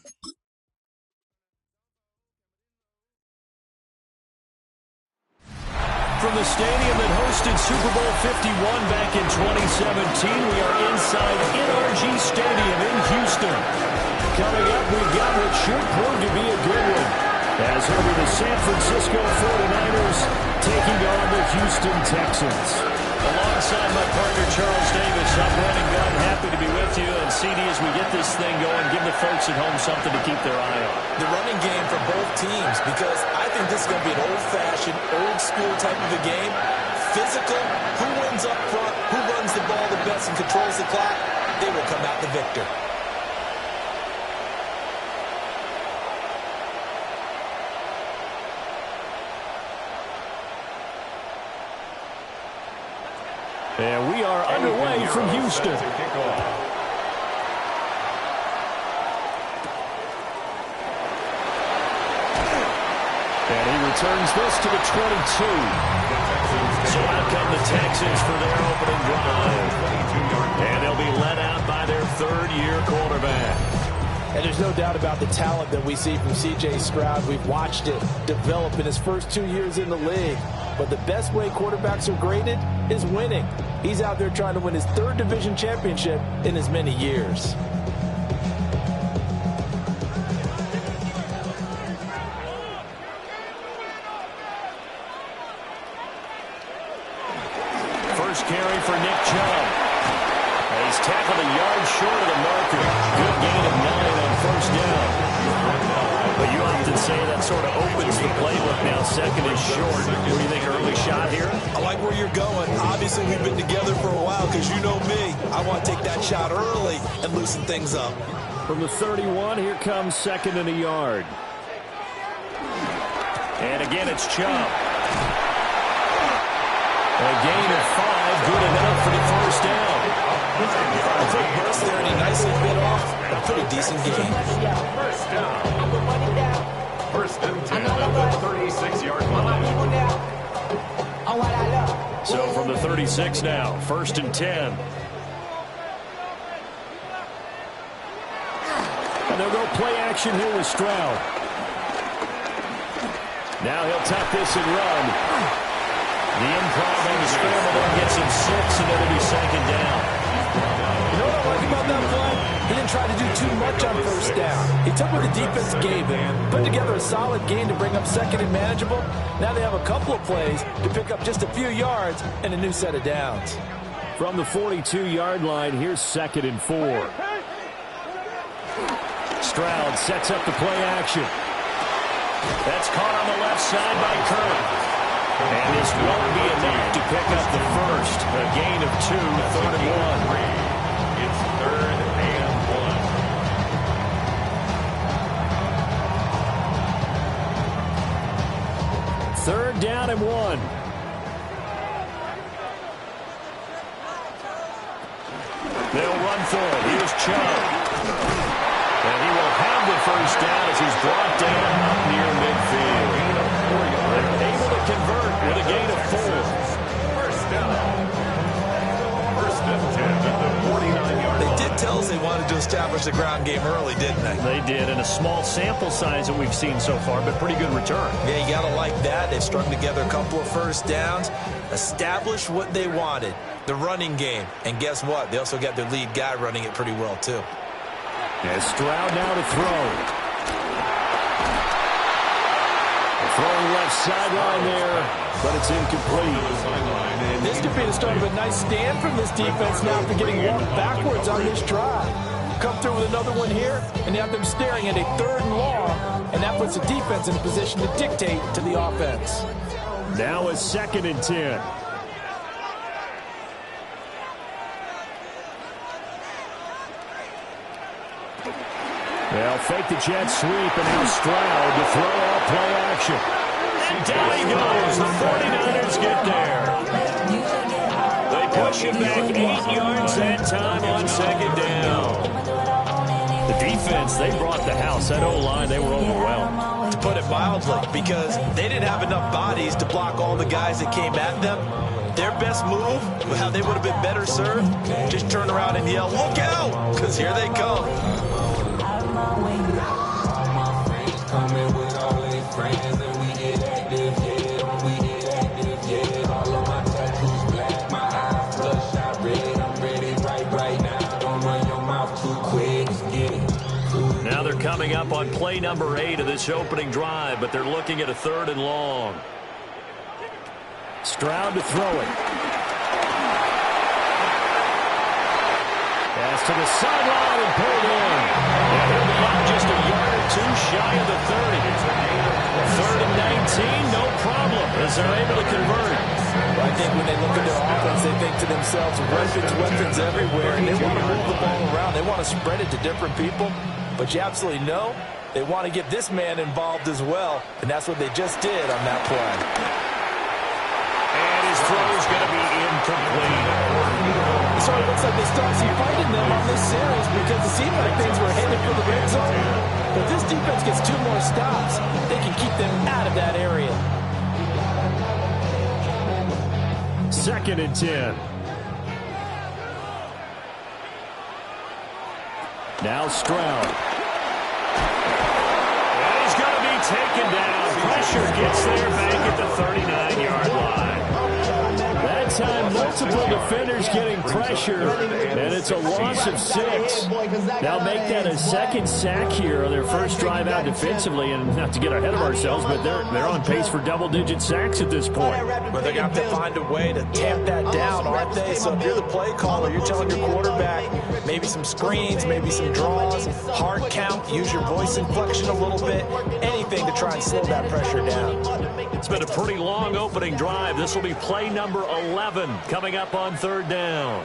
From the stadium that hosted Super Bowl 51 back in 2017, we are inside NRG Stadium in Houston. Coming up, we've got what should prove to be a good one, as it'll be the San Francisco 49ers taking on the Houston Texans. Alongside my partner, Charles Davis, I'm Brandon Gunn. Happy to be with you. And CD, as we get this thing going, give the folks at home something to keep their eye on. The running game for both teams, because I think this is going to be an old-fashioned, old-school type of a game. Physical, who wins up front, who runs the ball the best and controls the clock, they will come out the victor. And we are underway from Houston. And he returns this to the 22. So out come the Texans for their opening drive. And they'll be led out by their third-year quarterback. And there's no doubt about the talent that we see from C.J. Stroud. We've watched it develop in his first 2 years in the league. But the best way quarterbacks are graded is winning. He's out there trying to win his third division championship in as many years. First carry for Nick Chubb. He's tackled a yard short of the marker. Good gain of 9 on first down. But you often say that sort of opens the playbook now. Second is short. What do you think, early shot here? I like where you're going. Obviously, we've been together for a while because you know me. I want to take that shot early and loosen things up. From the 31, here comes second and a yard. And again, it's Chubb. A gain of 5, good enough for the first down. A quick burst there, and he nicely bit off a pretty decent game. First down. First and 10 at the 36-yard line. So from the 36 now, first and 10. And they'll go play action here with Stroud. Now he'll tuck this and run. The improv and the scramble there gets him 6, and it'll be second down. You know what I like about that play? He didn't try to do too much on first down. He took what the defense gave him, put together a solid game to bring up second and manageable. Now they have a couple of plays to pick up just a few yards and a new set of downs. From the 42-yard line, here's second and 4. Stroud sets up the play action. That's caught on the left side by Kirk. And this won't be enough to pick up the first. A gain of 2, third and 1. It's third and 1. Third down and 1. They'll run for it. Here's Chubb. And he will have the first down as he's brought down up near midfield. They're able to convert with a gain of 4. First down. First and 10 at the 49-yard line. They did tell us they wanted to establish the ground game early, didn't they? They did, in a small sample size that we've seen so far, but pretty good return. Yeah, you got to like that. They've strung together a couple of first downs, established what they wanted, the running game. And guess what? They also got their lead guy running it pretty well, too. As Stroud now to throw. Throwing left sideline there, but it's incomplete. This could be the start of a nice stand from this defense now after getting walked backwards on this drive. Come through with another one here, and you have them staring at a third and long, and that puts the defense in a position to dictate to the offense. Now it's second and 10. They'll fake the jet sweep, and now Stroud to throw off play action. And down he goes. The 49ers get there. They push him back 8 yards that time on second down. The defense, they brought the house. That O-line, they were overwhelmed. To put it mildly, because they didn't have enough bodies to block all the guys that came at them. Their best move, how they would have been better served, just turn around and yell, "Look out!" Because here they come. my way. All my friends coming with all their friends, and we get active, yeah. We get active, yeah. All of my tattoos black, my eyes bloodshot red. I'm ready right now. Don't run your mouth too quick. Let's get it. Now they're coming up on play number 8 of this opening drive, but they're looking at a 3rd and long. Stroud to throw it. Pass to the sideline and pulled in. And he'll be out just a yard or two shy of the 30. 3rd and 19, no problem, as they're able to convert. I think when they look at their offense, they think to themselves, weapons everywhere, and they want to move the ball around. They want to spread it to different people, but you absolutely know they want to get this man involved as well, and that's what they just did on that play. And his throw is going to be incomplete. So it looks like they start some fighting them on this series because it seemed like things were headed for the red zone. But if this defense gets 2 more stops, they can keep them out of that area. 2nd and 10. Now Stroud. And he's going to be taken down. Pressure gets there back at the 39-yard line. That time, multiple defenders getting pressure, and it's a loss of 6. They'll make that a 2nd sack here on their first drive out defensively, and not to get ahead of ourselves, but they're on pace for double-digit sacks at this point. But they're going to have to find a way to tamp that down, aren't they? So if you're the play caller, you're telling your quarterback maybe some screens, maybe some draws, hard count, use your voice inflection a little bit, anything to try and slow that pressure down. It's been a pretty long opening drive. This will be play number 11 coming up on 3rd down.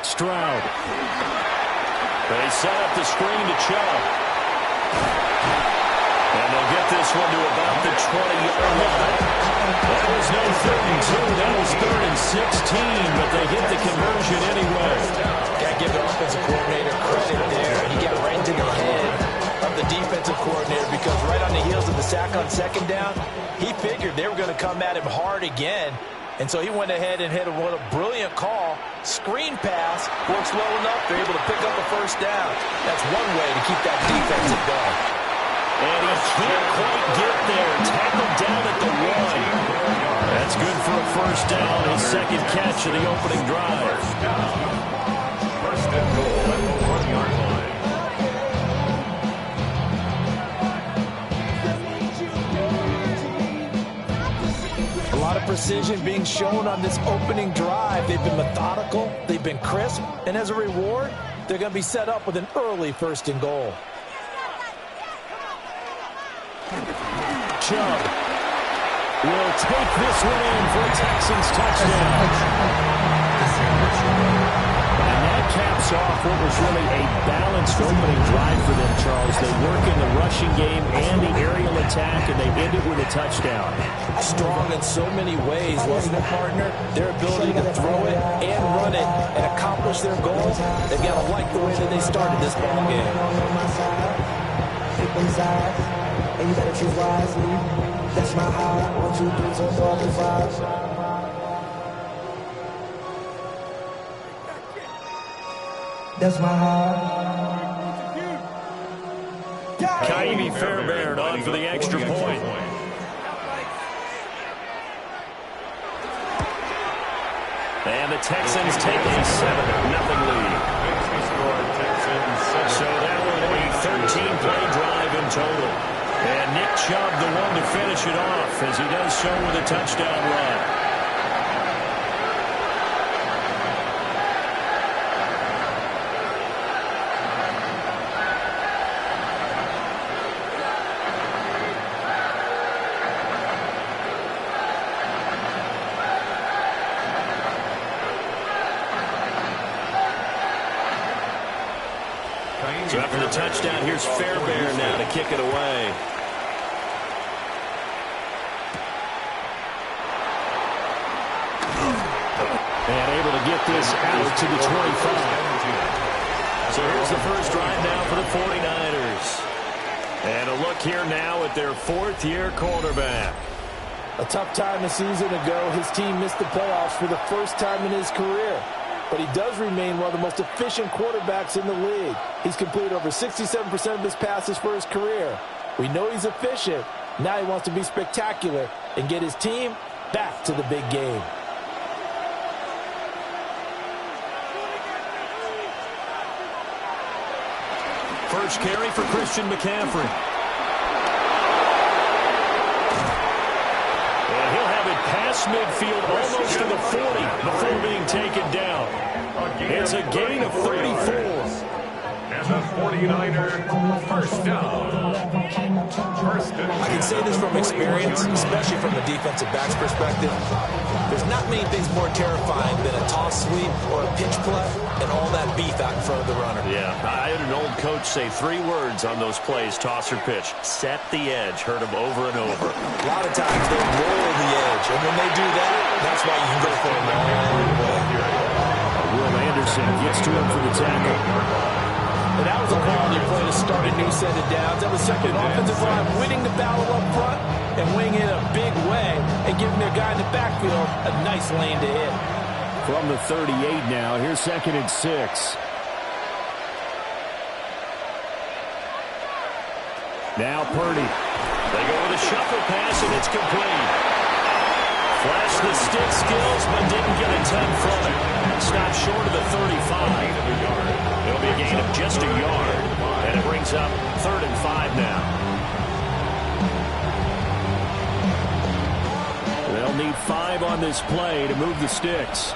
Stroud. They set up the screen to Chubb. And they'll get this one to about the 20-yard line. That was no 3rd and 2. That was 3rd and 16, but they hit the conversion anyway. Got to give the offensive coordinator credit there. He got right into the head of the defensive coordinator because right on the heels of the sack on 2nd down, he figured they were going to come at him hard again. And so he went ahead and hit what a brilliant call. Screen pass works well enough. They're able to pick up a 1st down. That's one way to keep that defense at bay. And he can't quite get there. Tackled down at the 1. That's good for a 1st down. His 2nd catch of the opening drive. 1st and goal at the 1-yard line. A lot of precision being shown on this opening drive. They've been methodical, they've been crisp, and as a reward, they're going to be set up with an early 1st and goal. Chubb will take this one in for a Texans touchdown. And that caps off what was really a balanced opening drive for them, Charles. They work in the rushing game and the aerial attack, and they end it with a touchdown. Strong in so many ways, wasn't it, partner? Their ability to throw it and run it and accomplish their goals, they've got to like the way that they started this ball game. And you better choose wisely. That's my heart. 1, 2, 3, 4, 5. That's my heart. Kaimi Fairbairn on for the extra point. And the Texans take a 7-0 lead. So that will be a 13-play drive in total. And Nick Chubb, the one to finish it off, as he does so with a touchdown run. So after the touchdown, here's Fairbairn now to kick it away. And able to get this out to the 25. So here's the first drive now for the 49ers. And a look here now at their 4th-year quarterback. A tough time a season ago, his team missed the playoffs for the first time in his career. but he does remain one of the most efficient quarterbacks in the league. He's completed over 67% of his passes for his career. We know he's efficient. Now he wants to be spectacular and get his team back to the big game. First carry for Christian McCaffrey. And he'll have it past midfield almost to the 40 before being taken down. It's a gain of 34. And the 49er, first down. I can say this from experience, especially from the defensive back's perspective. There's not many things more terrifying than a toss sweep or a pitch play and all that beef out in front of the runner. Yeah, I had an old coach say 3 words on those plays, toss or pitch. Set the edge. Heard him over and over. A lot of times they roll the edge, and when they do that, that's why you can go for a long way. Will Anderson gets to him for the tackle. And that was a quality play to start a new set of downs. That was second offensive line winning the battle up front and winning in a big way and giving their guy in the backfield a nice lane to hit. From the 38 now, here's 2nd and 6. Now Purdy. They go with a shuffle pass, and it's complete. Flashed the stick skills, but didn't get a ton from it. Stopped short of the 35. It'll be a gain of just a yard, and it brings up 3rd and 5 now. They'll need 5 on this play to move the sticks.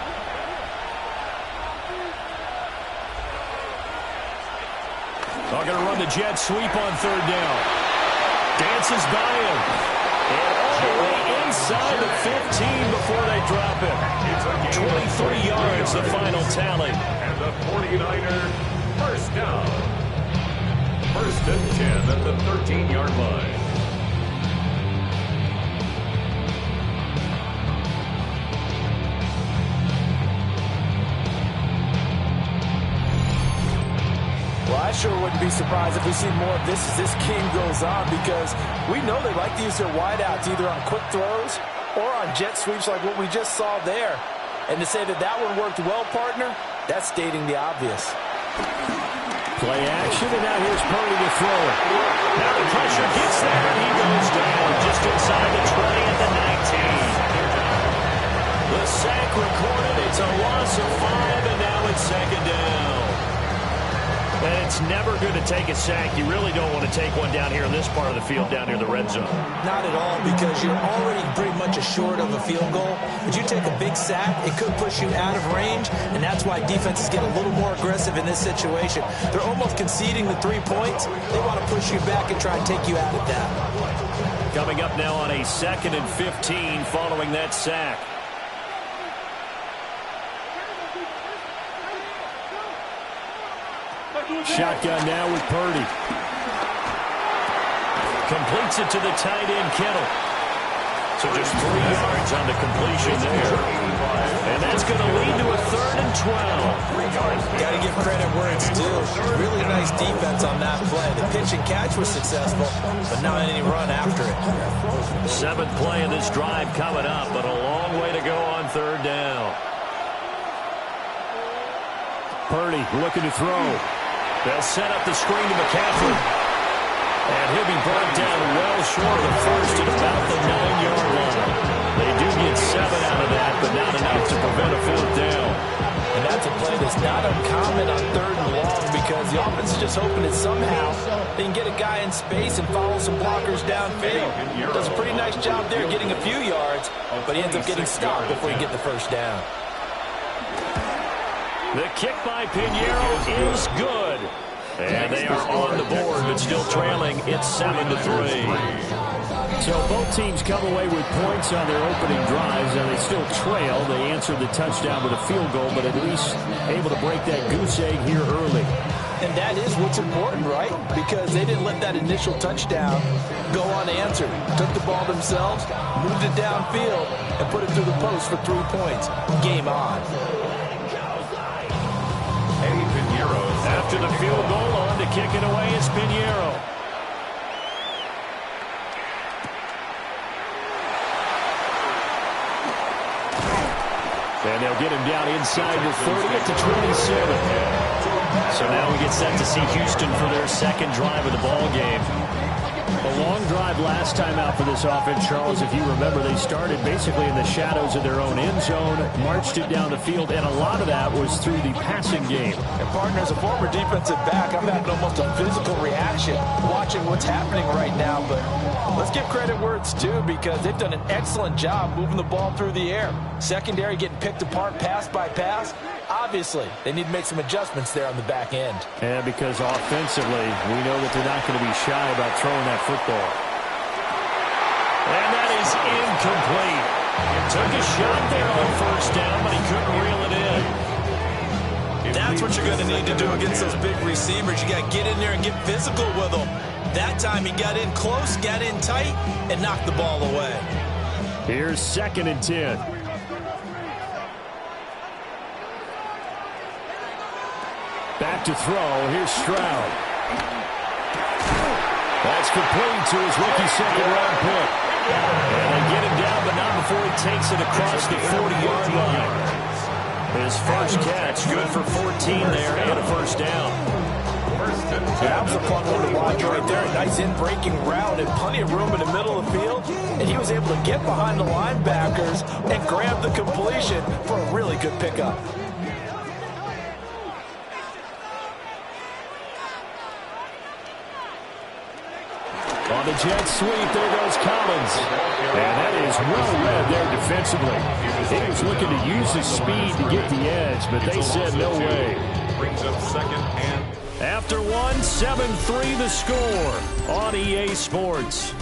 They're going to run the jet sweep on 3rd down. Dances by him. And all the way inside the 15 before they drop him. 23 yards, the final tally. And the 49er, first down. 1st and 10 at the 13-yard line. Well, I sure wouldn't be surprised if we see more of this as this game goes on, because we know they like to use their wideouts either on quick throws or on jet sweeps like what we just saw there. And to say that that one worked well, partner, that's stating the obvious. Play action, and now here's Purdy to throw it. Now the pressure gets there, and he goes down just inside the 20 at the 19. The sack recorded. It's a loss of 5, and now it's 2nd down. And it's never good to take a sack. You really don't want to take one down here in this part of the field, down near the red zone. Not at all, because you're already pretty much assured of a field goal. But you take a big sack, it could push you out of range, and that's why defenses get a little more aggressive in this situation. They're almost conceding the 3 points. They want to push you back and try and take you out of that. Coming up now on a 2nd and 15 following that sack. Shotgun now with Purdy. Completes it to the tight end, Kittle. So just 3 yards on the completion there. And that's going to lead to a 3rd and 12. Got to give credit where it's due. Really nice defense on that play. The pitch and catch was successful, but not any run after it. 7th play of this drive coming up, but a long way to go on 3rd down. Purdy looking to throw. They'll set up the screen to McCaffrey. And he'll be brought down well short of the first at about the 9-yard line. They do get 7 out of that, but not enough to prevent a 4th down. And that's a play that's not uncommon on 3rd and long, because the offense is just hoping that somehow they can get a guy in space and follow some blockers downfield. Does a pretty nice job there getting a few yards, but he ends up getting stopped before he gets the 1st down. The kick by Pinheiro is good. And they are on the board, but still trailing. It's 7-3. So both teams come away with points on their opening drives, and they still trail. They answered the touchdown with a field goal, but at least able to break that goose egg here early. And that is what's important, right? Because they didn't let that initial touchdown go unanswered. Took the ball themselves, moved it downfield, and put it through the post for 3 points. Game on. After the field goal, on to kick it away is Pinheiro. And they'll get him down inside the 30 at the 27. So now we get set to see Houston for their second drive of the ball game. A long drive last time out for this offense, Charles. If you remember, they started basically in the shadows of their own end zone, marched it down the field, and a lot of that was through the passing game. And partner, as a former defensive back, I'm having almost a physical reaction watching what's happening right now. But let's give credit where it's due, because they've done an excellent job moving the ball through the air. Secondary getting picked apart pass by pass. Obviously, they need to make some adjustments there on the back end. And because offensively, we know that they're not going to be shy about throwing that football. And that is incomplete. Took a shot there on first down, but he couldn't reel it in. That's what you're going to need to do against those big receivers. You got to get in there and get physical with them. That time he got in close, got in tight, and knocked the ball away. Here's 2nd and 10. Back to throw. Here's Stroud. That's complete to his rookie second-round pick. And they get him down, but not before he takes it across the 40-yard line. His first catch, good for 14 there, and a first down. That was a fun one to watch right there. Nice in-breaking route and plenty of room in the middle of the field. And he was able to get behind the linebackers and grab the completion for a really good pickup. On the jet sweep, there goes Collins. And that is well read there defensively. He was looking to use his speed to get the edge, but they said no way. Brings up 2nd and... After 7-3 the score on EA Sports.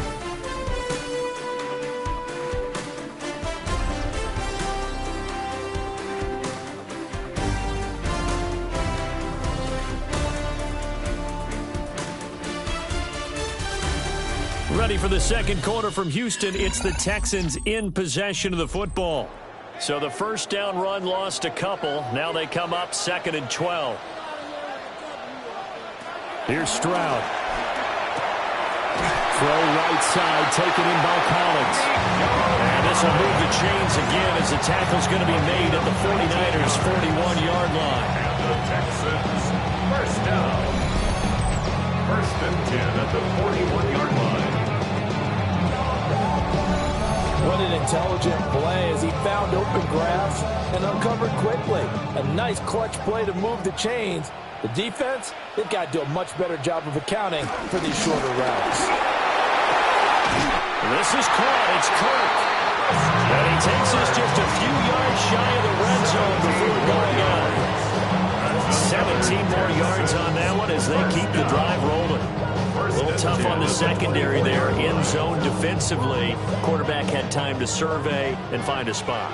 Ready for the second quarter from Houston. It's the Texans in possession of the football. So the first down run lost a couple. Now they come up 2nd and 12. Here's Stroud. Throw right side, taken in by Collins. And this will move the chains again as the tackle's going to be made at the 49ers' 41-yard line. And the Texans, first down. 1st and 10 at the 41-yard line. What an intelligent play as he found open grass and uncovered quickly. A nice clutch play to move the chains. The defense, they've got to do a much better job of accounting for these shorter routes. This is caught. It's Kirk. And he takes us just a few yards shy of the red zone before going out. 17 more yards on that one as they keep the drive rolling. A little tough on the secondary there. End zone defensively. Quarterback had time to survey and find a spot.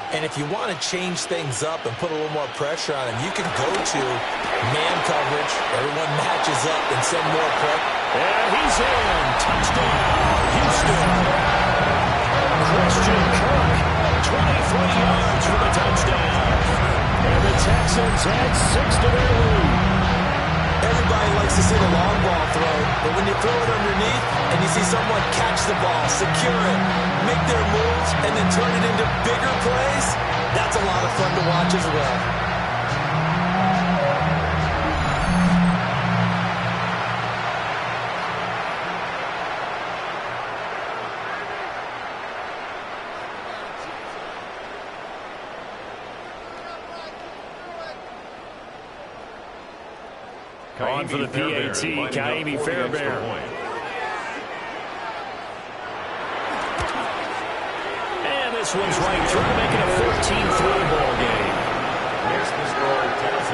And if you want to change things up and put a little more pressure on him, you can go to man coverage. Everyone matches up and send more pressure. And he's in. Touchdown, Houston. Christian Kirk, 23 yards for the touchdown. And the Texans add 6 to their lead. Everybody likes to see the long ball thrown, but when you throw it underneath and you see someone catch the ball, secure it, make their moves, and then turn it into bigger plays, that's a lot of fun to watch as well. On for the PAT, Kaimi Fairbairn. And this one's right through, making a 14-3 ball game.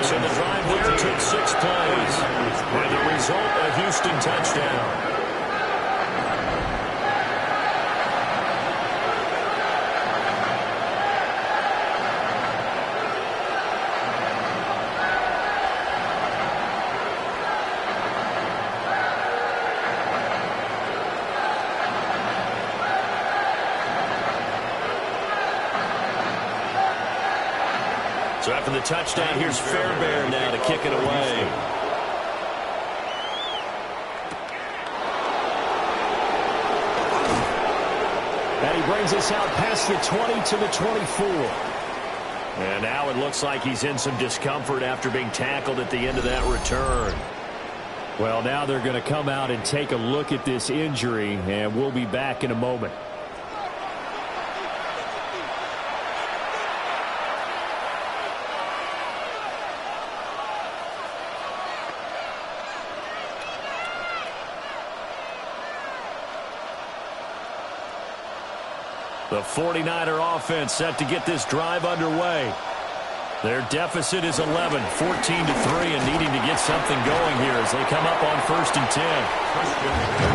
So the drive there took 6 plays. And the result, a Houston touchdown. So after the touchdown, here's Fairbairn now to kick it away. And he brings us out past the 20 to the 24. And now it looks like he's in some discomfort after being tackled at the end of that return. Well, now they're going to come out and take a look at this injury, and we'll be back in a moment. The 49er offense set to get this drive underway. Their deficit is 11, 14-3, and needing to get something going here as they come up on 1st and 10.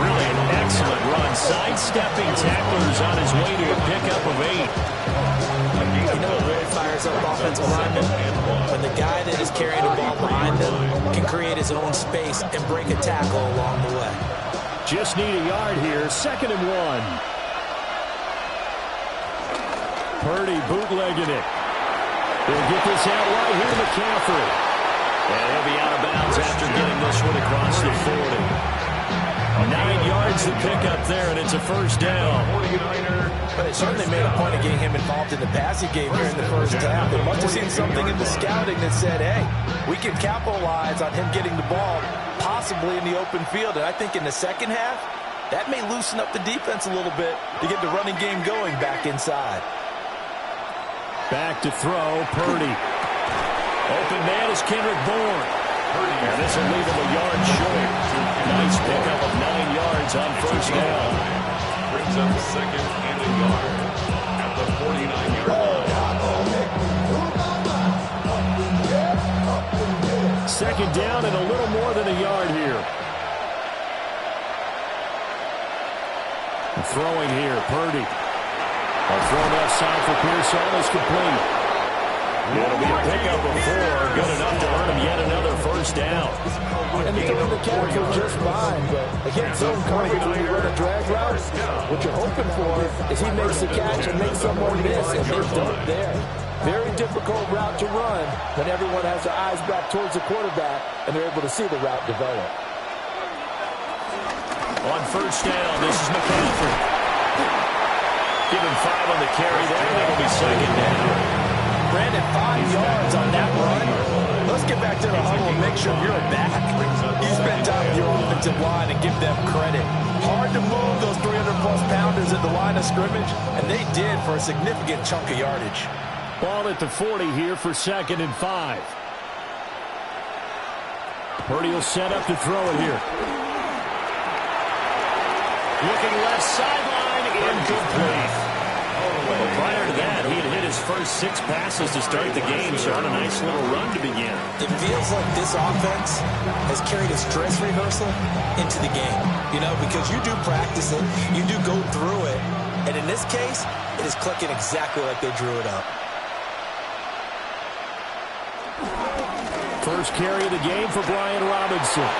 Really an excellent run, sidestepping tacklers on his way to a pickup of 8. You know, it really fires up offensive linemen when the guy that is carrying the ball behind them can create his own space and break a tackle along the way. Just need a yard here, 2nd and 1. Purdy bootlegging it. He'll get this out right here to McCaffrey. And he'll be out of bounds after getting this one across the 40. 9 yards to pick up there, and it's a 1st down. But it certainly made a point of getting him involved in the passing game here in the 1st half. They must have seen something in the scouting that said, hey, we can capitalize on him getting the ball possibly in the open field. And I think in the 2nd half, that may loosen up the defense a little bit to get the running game going back inside. Back to throw, Purdy. Open man is Kendrick Bourne. And this will leave him a yard short. Nice pickup of 9 yards on 1st down. Brings up 2nd and a yard at the 49-yard line. 2nd down and a little more than a yard here. Throwing here, Purdy. A throw left side for Pearson is complete. It'll be a pickup of 4, good enough to earn him yet another 1st down. And he's throwing the catch just fine, but against zone coverage when you run a drag route, what you're hoping for is he makes the catch and makes someone miss, and they don't there. Very difficult route to run when everyone has their eyes back towards the quarterback and they're able to see the route develop. On 1st down, this is McCaffrey. Give him 5 on the carry there, and it'll be 2nd down. Brandon, 5 yards on that run. Let's get back to the huddle and make sure you're back. You spend time with your offensive line and give them credit. Hard to move those 300-plus pounders at the line of scrimmage, and they did for a significant chunk of yardage. Ball at the 40 here for 2nd and 5. Purdy will set up to throw it here. Looking left sideline, incomplete. Well, prior to that, he had hit his first 6 passes to start the game, so on a nice little run to begin. It feels like this offense has carried its dress rehearsal into the game. You know, because you do practice it, you do go through it, and in this case, it is clicking exactly like they drew it up. First carry of the game for Brian Robinson.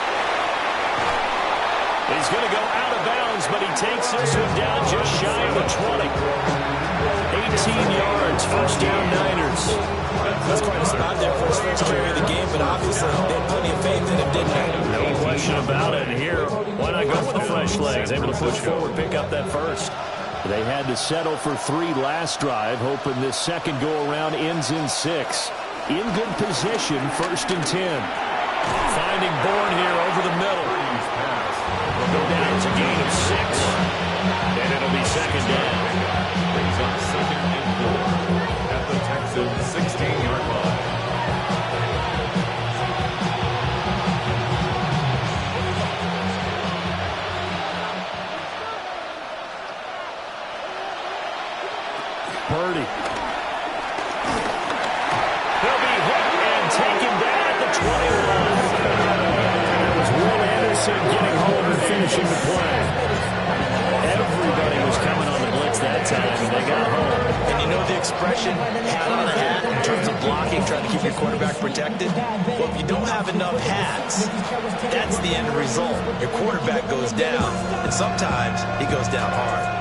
He's going to go out of bounds, but he takes this one down just shy of the 20. 18 yards, 1st down Niners. That's quite a spot there for his first carry of the game, but obviously they had plenty of faith in him, didn't they? No question about it. And here, why not go with the fresh legs? Able to push forward, pick up that 1st. They had to settle for 3 last drive, hoping this 2nd go-around ends in 6. In good position, 1st and 10. Finding Bourne here over the middle. Go down to gain of 6, and it'll be 2nd down. Brings up 2nd and 4 at the Texans' 16-yard line. Purdy. He'll be hit and taken down at the 21. That was Will Anderson getting home and finishing the play. Everybody was coming on the blitz that time, and they got home. And you know the expression, hat on a hat, in terms of blocking, trying to keep your quarterback protected? Well, if you don't have enough hats, that's the end result. Your quarterback goes down, and sometimes he goes down hard.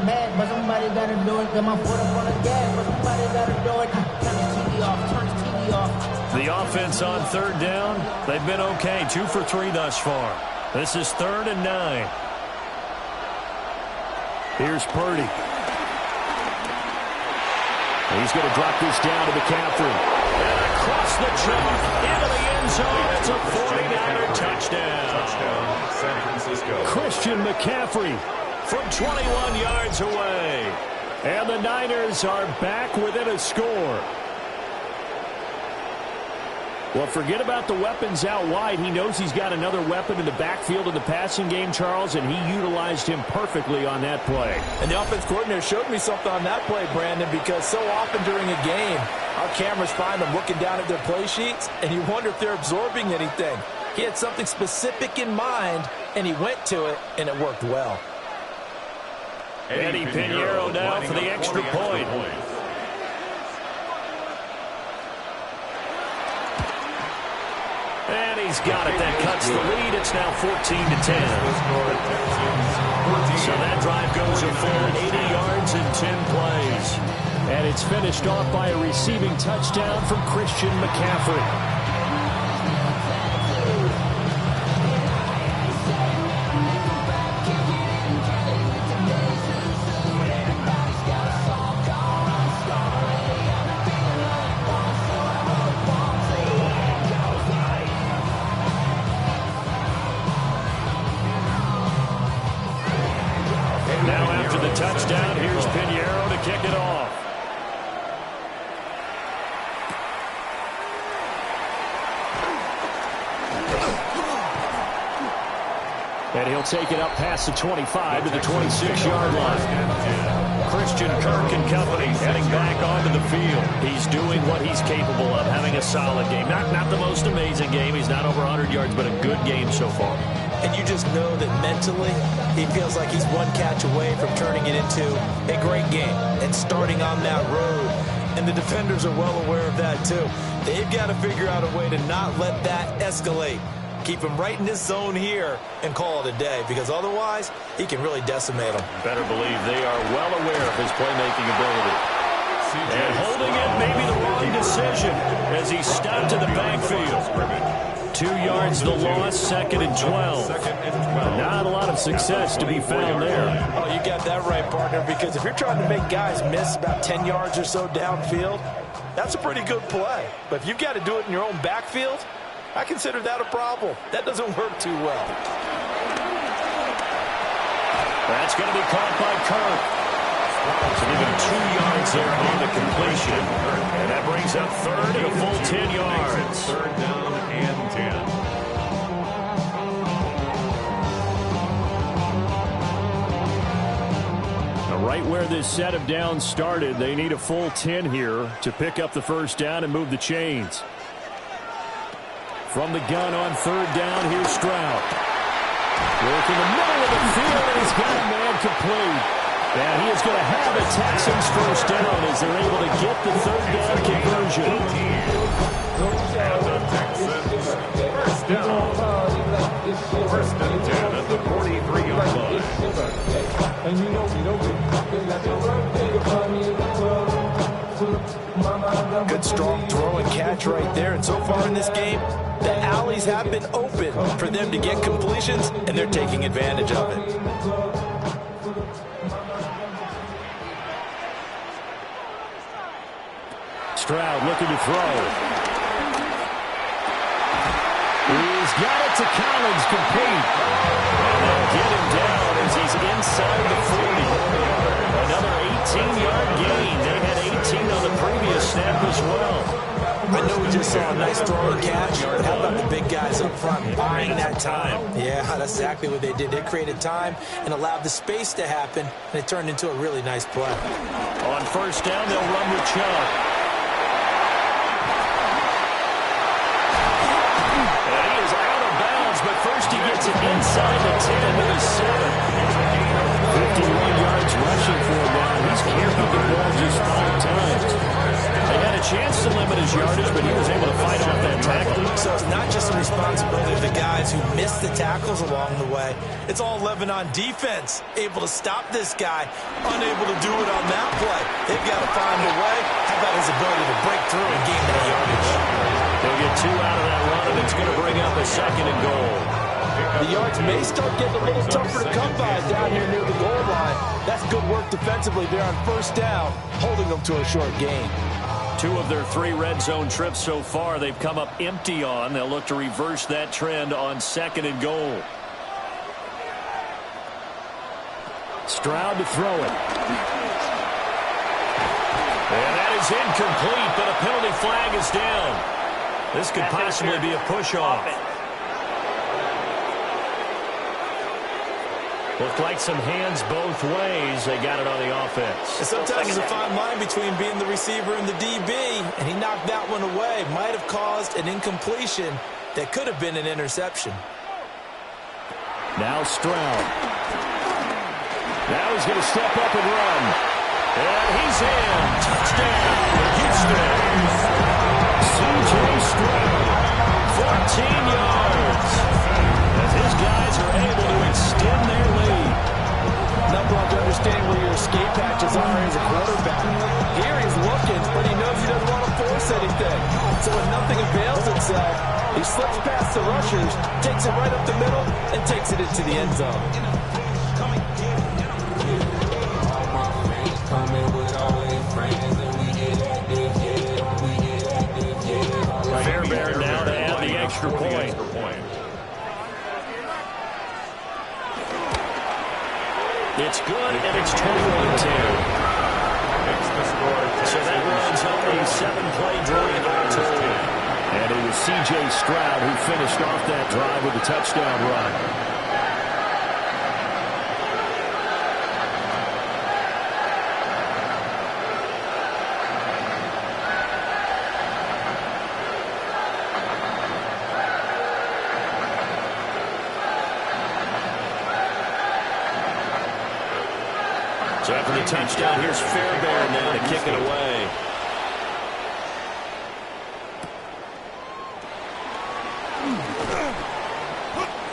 Bad, but somebody gotta do it. Got my foot up on the gas, but somebody gotta do it. Turn the TV off. Turn the TV off. The offense on 3rd down, they've been okay. 2 for 3 thus far. This is 3rd and 9. Here's Purdy. He's going to drop this down to McCaffrey. And across the chalk into the end zone. It's a 49er touchdown. San Francisco. Christian McCaffrey from 21 yards away. And the Niners are back within a score. Well, forget about the weapons out wide. He knows he's got another weapon in the backfield in the passing game, Charles, and he utilized him perfectly on that play. And the offense coordinator showed me something on that play, Brandon, because so often during a game, our cameras find them looking down at their play sheets, and you wonder if they're absorbing anything. He had something specific in mind, and he went to it, and it worked well. Eddie Pinheiro now for the extra point. And he's got it. That cuts the lead. It's now 14-10. So that drive goes a full 80 yards in 10 plays. And it's finished off by a receiving touchdown from Christian McCaffrey. Touchdown. Here's Pinheiro to kick it off. And he'll take it up past the 25 to the 26-yard line. Christian Kirk and company heading back onto the field. He's doing what he's capable of, having a solid game. Not the most amazing game. He's not over 100 yards, but a good game so far. And you just know that mentally he feels like he's one catch away from turning it into a great game and starting on that road. And the defenders are well aware of that too. They've got to figure out a way to not let that escalate. Keep him right in this zone here and call it a day, because otherwise he can really decimate them. Better believe they are well aware of his playmaking ability. And holding it may be the wrong decision as he stopped in the backfield. 2 yards the loss, 2nd and 12. Not a lot of success to be found there. Oh, you got that right, partner, because if you're trying to make guys miss about 10 yards or so downfield, that's a pretty good play. But if you've got to do it in your own backfield, I consider that a problem. That doesn't work too well. That's going to be caught by Kirk. So give him 2 yards there on the completion. And that brings up 3rd and a full 10 yards. 3rd down and 10. Now, right where this set of downs started, they need a full 10 here to pick up the first down and move the chains. From the gun on 3rd down, here's Stroud. Work in the middle of the field, and he's got a man complete. And he is going to have the Texans first down as they're able to get the 3rd down conversion. And the Texans first down. 1st and 10 at the 43-yard line. Good strong throw and catch right there. And so far in this game, the alleys have been open for them to get completions, and they're taking advantage of it. Stroud looking to throw. He's got it to Collins, complete. And they'll get him down as he's inside the 40. Another 18-yard gain. They had 18 on the previous snap as well. I know we just saw a nice throw and catch, but how about the big guys up front buying that time? Yeah, that's exactly what they did. They created time and allowed the space to happen, and it turned into a really nice play. On 1st down, they'll run with Chubb. And he is out of bounds, but first he gets it inside the 10 to the 7. 51 yards rushing for him now. He's carried the ball just 5 times. They had a chance to limit his yardage, but he was able to fight off that tackle. So it's not just the responsibility of the guys who missed the tackles along the way. It's all 11 on defense, able to stop this guy, unable to do it on that play. They've got to find a way. How about his ability to break through and gain that yardage? They'll get 2 out of that run, and it's going to bring up a 2nd and goal. The yards may start getting a little tougher to come by down here near the goal line. That's good work defensively there on first down, holding them to a short gain. 2 of their 3 red zone trips so far they've come up empty on. They'll look to reverse that trend on 2nd and goal. Stroud to throw it. And that is incomplete, but a penalty flag is down. This could possibly be a push-off. Looked like some hands both ways. They got it on the offense. And sometimes there's a fine line between being the receiver and the DB, and he knocked that one away. Might have caused an incompletion that could have been an interception. Now Stroud. Now he's going to step up and run. And he's in. Touchdown, Houston. C.J. Stroud, 14 yards. As his guys are able to extend their lead. Number one to understand where your escape hatches are as a quarterback. Here he's looking, but he knows he doesn't want to force anything. So when nothing avails itself, he slips past the rushers, takes it right up the middle, and takes it into the end zone. Fairbairn now to add the extra point. It's good, and it's 21-10. So that runs up a 7-play drive all total. And it was C.J. Stroud who finished off that drive with a touchdown run. So after the touchdown, here's Fairbairn now to kick it away.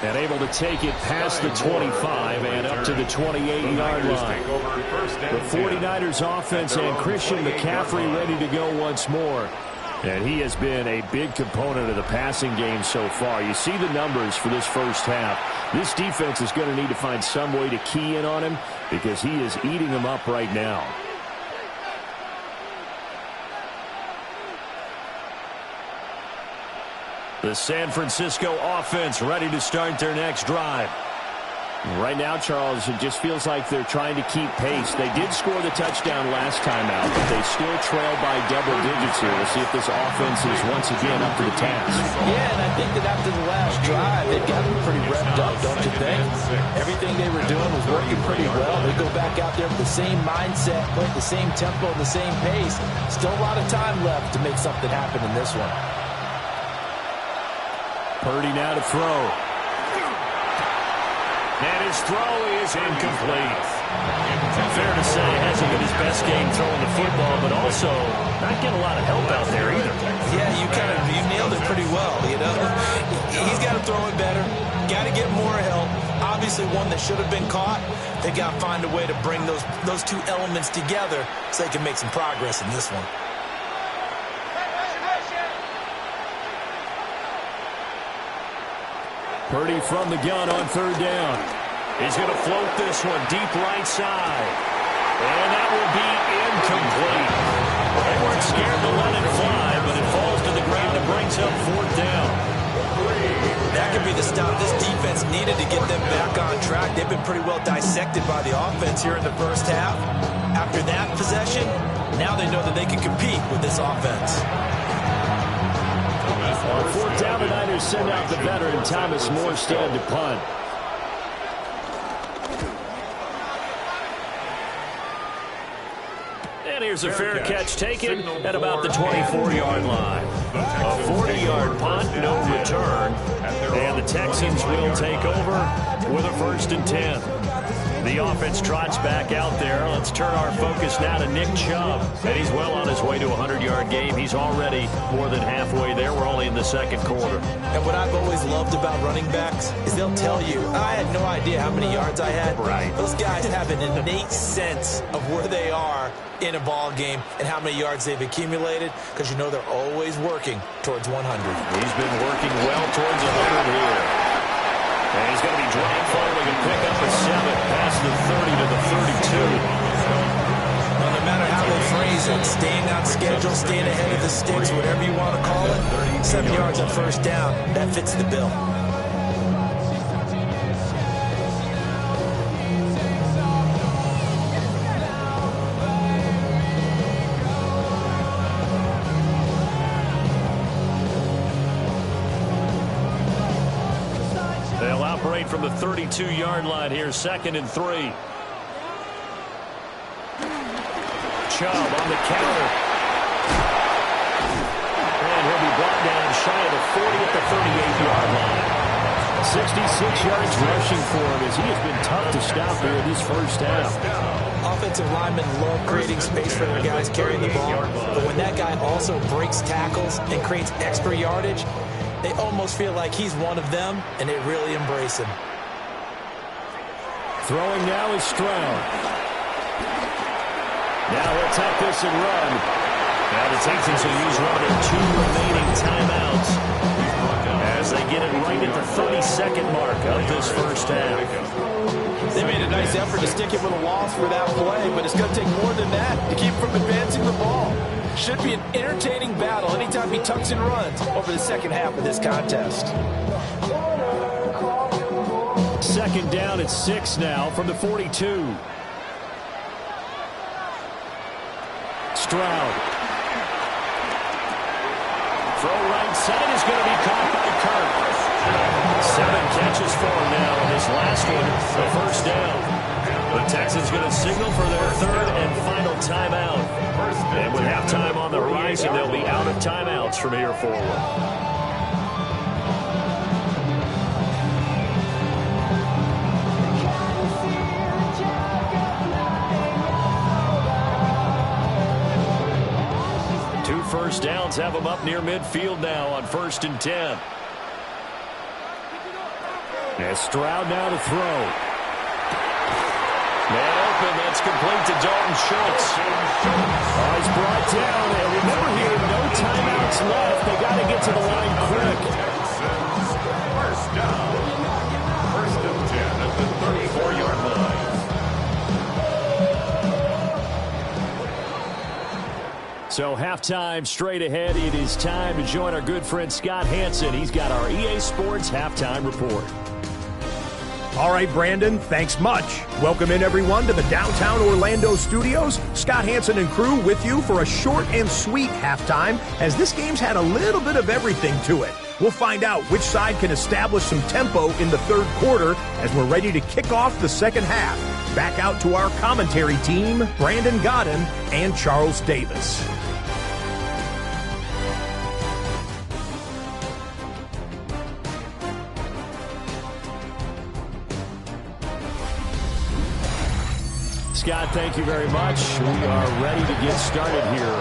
And able to take it past the 25 and up to the 28-yard line. The 49ers offense and Christian McCaffrey ready to go once more. And he has been a big component of the passing game so far. You see the numbers for this first half. This defense is going to need to find some way to key in on him because he is eating them up right now. The San Francisco offense ready to start their next drive. Right now, Charles, it just feels like they're trying to keep pace. They did score the touchdown last time out, but they still trail by double digits here. We'll see if this offense is once again up to the task. Yeah, and I think that after the last drive, they've gotten pretty revved up, don't you think? Everything they were doing was working pretty well. They go back out there with the same mindset, with the same tempo, and the same pace. Still a lot of time left to make something happen in this one. Purdy now to throw. And his throw is incomplete. Fair to say, hasn't been his best game throwing the football, but also not getting a lot of help out there either. Yeah, you nailed it pretty well, you know. He's got to throw it better. Got to get more help. Obviously, one that should have been caught. They got to find a way to bring those two elements together so they can make some progress in this one. Purdy from the gun on 3rd down. He's going to float this one deep right side. And that will be incomplete. They weren't scared to let it fly, but it falls to the ground and brings up 4th down. That could be the stop this defense needed to get them back on track. They've been pretty well dissected by the offense here in the first half. After that possession, now they know that they can compete with this offense. On 4th down, the Niners send out the veteran Thomas Morstead to punt. And here's a fair catch taken at about the 24-yard line. A 40-yard punt, no return. And the Texans will take over with a 1st and 10. The offense trots back out there. Let's turn our focus now to Nick Chubb. And he's well on his way to a 100-yard game. He's already more than halfway there. We're only in the 2nd quarter. And what I've always loved about running backs is they'll tell you, I had no idea how many yards I had. Right. Those guys have an innate sense of where they are in a ball game and how many yards they've accumulated because you know they're always working towards 100. He's been working well towards 100 here. And he's going to be dragged forward and pick up a 7 past the 30 to the 32. Well, no matter how they phrase it, staying on schedule, staying ahead of the sticks, whatever you want to call it, 7 yards on first down, that fits the bill. They'll operate from the 32-yard line here, 2nd and 3. Chubb on the counter. And he'll be brought down shy of the 40 at the 38-yard line. 66 yards rushing for him as he has been tough to stop here in this first half. Offensive linemen love creating space for their guys carrying the ball, but when that guy also breaks tackles and creates extra yardage, they almost feel like he's one of them, and they really embrace him. Throwing now is Stroud. Now he'll take this and run. Now the Texans will use one of their 2 remaining timeouts as they get it right at the 32nd mark of this first half. They made a nice effort to stick him with a loss for that play, but it's going to take more than that to keep him from advancing the ball. Should be an entertaining battle anytime he tucks and runs over the second half of this contest. 2nd down at 6 now from the 42. Stroud. Throw right side is going to be caught by Kirk. 7 catches for him now in this last one, the first down. The Texans going to signal for their 3rd and final timeout. And with halftime on the horizon, they'll be out of timeouts from here forward. First downs have them up near midfield now on 1st and 10. As Stroud now to throw. Man open, that's complete to Dalton Schultz. He's brought down, and remember here, no timeouts left. They got to get to the line quick. First down. 1st and 10 at the 34-yard line. So halftime straight ahead. It is time to join our good friend Scott Hanson. He's got our EA Sports halftime report. All right, Brandon, thanks much. Welcome in, everyone, to the downtown Orlando studios. Scott Hanson and crew with you for a short and sweet halftime, as this game's had a little bit of everything to it. We'll find out which side can establish some tempo in the 3rd quarter as we're ready to kick off the second half. Back out to our commentary team, Brandon Godden and Charles Davis. Scott, thank you very much. We are ready to get started here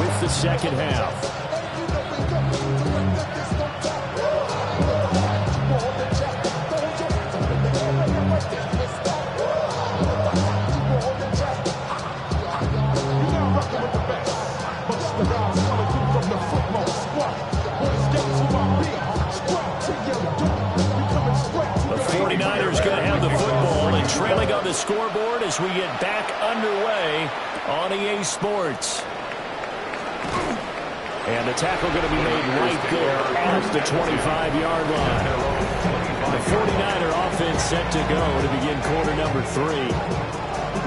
with the second half. The 49ers going to have the football and trailing on the scoreboard as we get back underway on EA Sports. And the tackle going to be made right there at the 25-yard line. The 49er offense set to go to begin quarter number 3.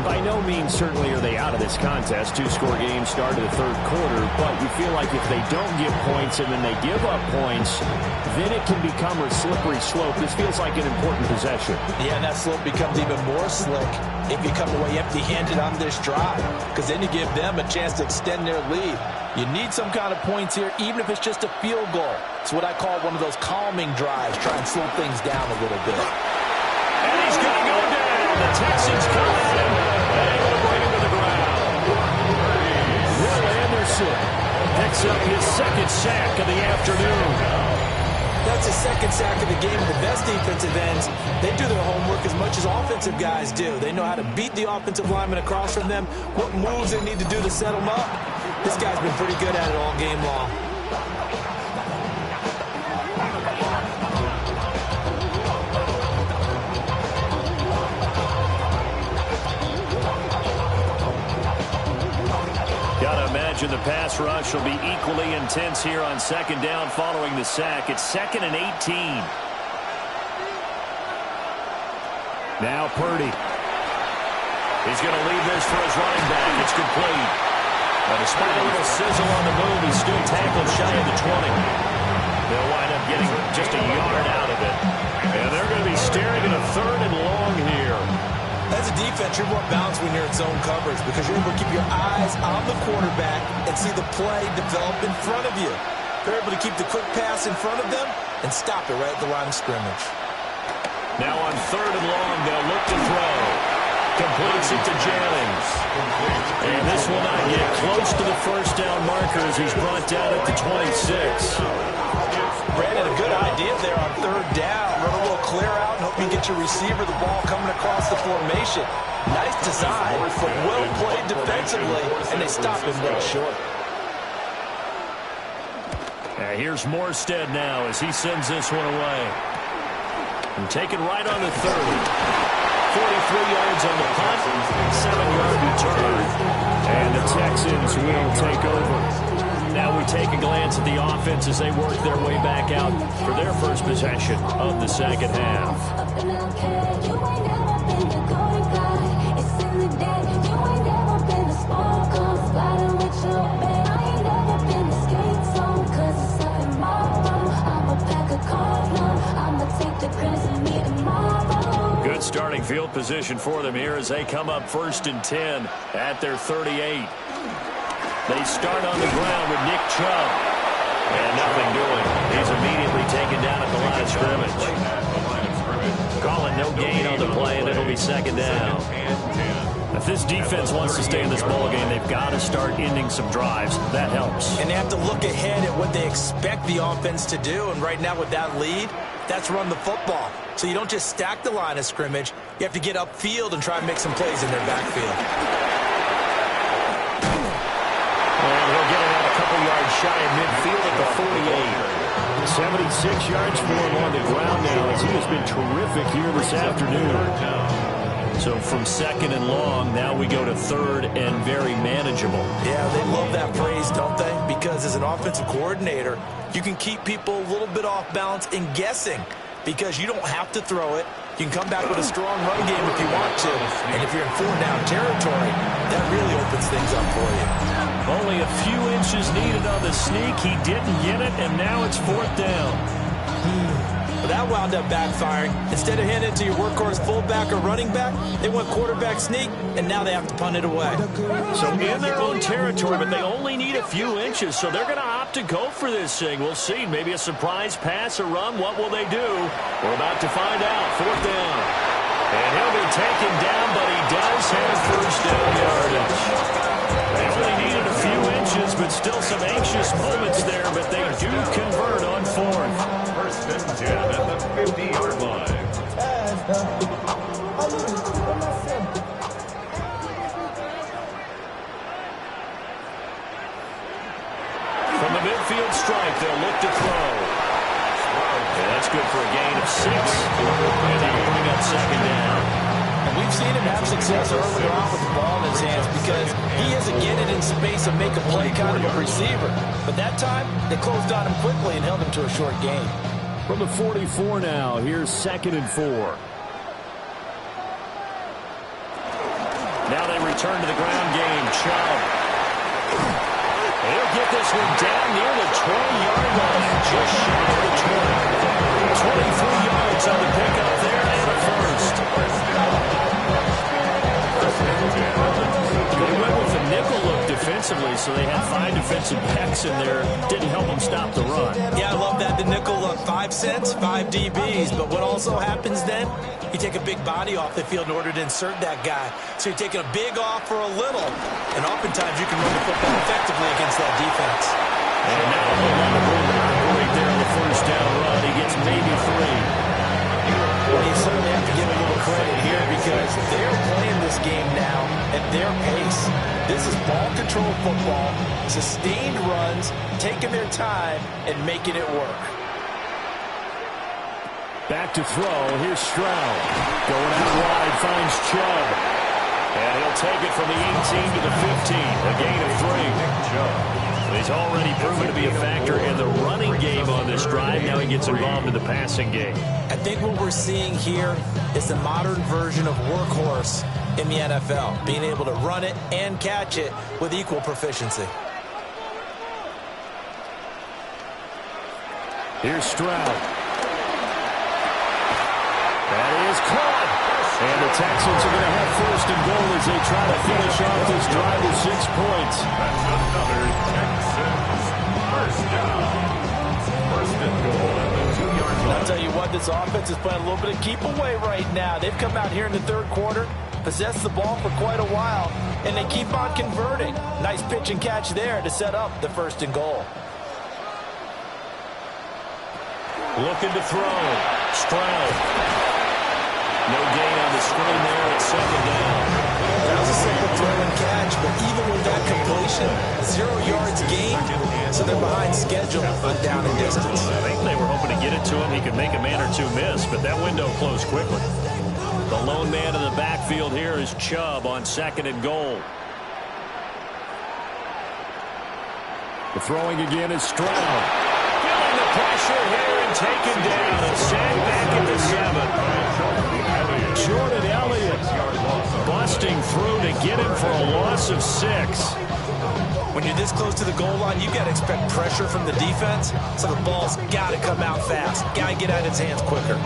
By no means certainly are they out of this contest. 2-score game start of the 3rd quarter, but you feel like if they don't get points and then they give up points, then it can become a slippery slope. This feels like an important possession. Yeah, and that slope becomes even more slick if you come away empty-handed on this drive, because then you give them a chance to extend their lead. You need some kind of points here, even if it's just a field goal. It's what I call one of those calming drives. Try and slow things down a little bit. And he's going to go down. The Texans come at him. And they're going to bring him to the ground. Will Anderson picks up his 2nd sack of the afternoon. That's his 2nd sack of the game. The best defensive ends, they do their homework as much as offensive guys do. They know how to beat the offensive lineman across from them, what moves they need to do to set them up. This guy's been pretty good at it all game long. pass rush will be equally intense here on second down following the sack. It's 2nd and 18. Now Purdy. He's going to leave this for his running back. It's complete. But despite a little sizzle on the move, he's still tackled shy of the 20. They'll wind up getting just a yard out of it. And they're going to be staring at a 3rd and long here. As a defense, you're more balanced when you're in zone coverage because you're able to keep your eyes on the quarterback and see the play develop in front of you. They're able to keep the quick pass in front of them and stop it right at the line of scrimmage. Now on 3rd and long, they'll look to throw. Completes it to Jennings. And this will not get close to the first down marker as he's brought down at the 26. Brandon, a good idea there on 3rd down. Run a little clear out and hope you get your receiver the ball coming across the formation. Nice design, but well played defensively, and they stop him well short. Here's Morstead now as he sends this one away. And taken right on the 30. 43 yards on the punt, 7-yard return. And the Texans will take over. Now we take a glance at the offense as they work their way back out for their first possession of the second half. Good starting field position for them here as they come up 1st and 10 at their 38. They start on the ground with Nick Chubb. And nothing doing. He's immediately taken down at the line of scrimmage. Calling no gain on the play, and it'll be 2nd down. If this defense wants to stay in this ballgame, they've got to start ending some drives. That helps. And they have to look ahead at what they expect the offense to do. And right now with that lead, that's run the football. So you don't just stack the line of scrimmage. You have to get upfield and try and make some plays in their backfield. And he'll get it out a couple yards shy of midfield at the 48. 76 yards for him on the ground now as he has been terrific here this afternoon. So from 2nd and long, now we go to 3rd and very manageable. Yeah, they love that phrase, don't they? Because as an offensive coordinator, you can keep people a little bit off balance and guessing because you don't have to throw it. You can come back with a strong run game if you want to. And if you're in 4-down territory, that really opens things up for you. Only a few inches needed on the sneak. He didn't get it, and now it's 4th down. But that wound up backfiring. Instead of handing it to your workhorse fullback or running back, they went quarterback sneak, and now they have to punt it away. So in their own territory, but they only need a few inches, so they're going to opt to go for this thing. We'll see. Maybe a surprise pass or run. What will they do? We're about to find out. 4th down. And he'll be taken down, but he does have first down yardage. They only needed a few inches, but still some anxious moments there, but they do convert on 4th. 1st and 10 at the 50-yard line. From the midfield stripe, they'll look to throw. And that's good for a gain of 6. And that'll bring up 2nd down. And we've seen him have success earlier on with the ball in his hands because he isn't getting in space and make a play kind of a receiver. But that time, they closed on him quickly and held him to a short gain. From the 44 now, here's 2nd and 4. Now they return to the ground game. Chubb. He'll get this one down near the 20-yard line, just shy of the 20. 23 yards on the pickup there and a first. They went with the nickel look defensively, so they had 5 defensive backs in there. Didn't help them stop the run. Yeah, I love that. The nickel look, 5 cents, 5 DBs. But what also happens then, you take a big body off the field in order to insert that guy. So you're taking a big off for a little. And oftentimes you can run the football effectively against that defense. And now a lot of room to operate there on the first down run. He gets maybe 3. Well, you certainly have to give him a little credit here because they're playing this game now at their pace. This is ball control football, sustained runs, taking their time, and making it work. Back to throw. Here's Stroud. Going out wide, finds Chubb. And he'll take it from the 18 to the 15, a gain of 3. He's already proven to be a factor in the running game on this drive. Now he gets involved in the passing game. I think what we're seeing here is the modern version of workhorse in the NFL, being able to run it and catch it with equal proficiency. Here's Stroud. That is caught. And the Texans are going to have first and goal as they try to finish off this drive with 6 points. That's another Texans first down. First and goal at the 2-yard line. I'll tell you what, this offense is playing a little bit of keep away right now. They've come out here in the third quarter, possessed the ball for quite a while, and they keep on converting. Nice pitch and catch there to set up the first and goal. Looking to throw. Stroud. No gain on the screen there at second down. That was a simple throw and catch, but even with that completion, 0 yards gained, so they're behind schedule on down and distance. I think they were hoping to get it to him. He could make a man or two miss, but that window closed quickly. The lone man in the backfield here is Chubb on second and goal. The throwing again is Stroud. Feeling the pressure here and taken down and sagged back at the 7. Jordan Elliott busting through to get him for a loss of 6. When you're this close to the goal line, you've got to expect pressure from the defense, so the ball's got to come out fast. Got to get out of his hands quicker.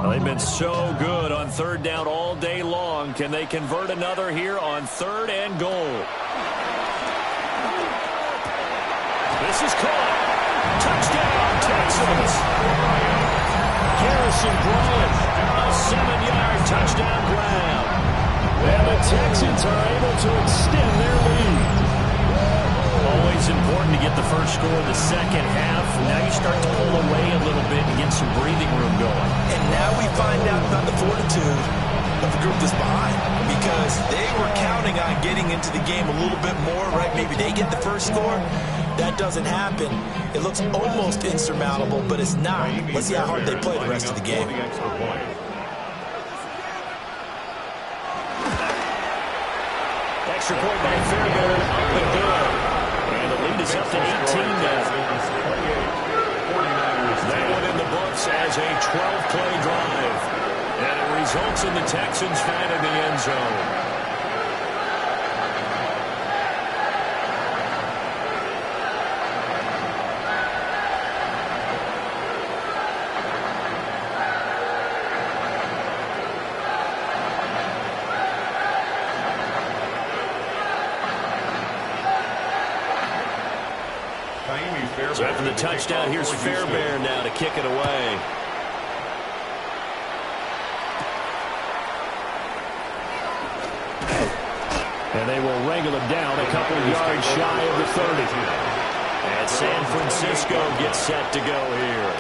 They've been so good on third down all day long. Can they convert another here on third and goal? This is caught. Touchdown, Texans. Harrison Bryant, a 7-yard touchdown grab. And the Texans are able to extend their lead. Always important to get the first score in the second half. Now you start to pull away a little bit and get some breathing room going. And now we find out about the fortitude of the group that's behind, because they were counting on getting into the game a little bit more, right? Maybe they get the first score. That doesn't happen. It looks almost insurmountable, but it's not. Let's see how hard they play the rest of the game. Extra point by Fairbairn, up and good. And the lead is up to 18 now. That one in the books as a 12-play drive. And it results in the Texans finding the end zone. So after the touchdown, here's Fairbairn now to kick it away. And they will wrangle him down a couple of yards shy of the 30. And San Francisco gets set to go here.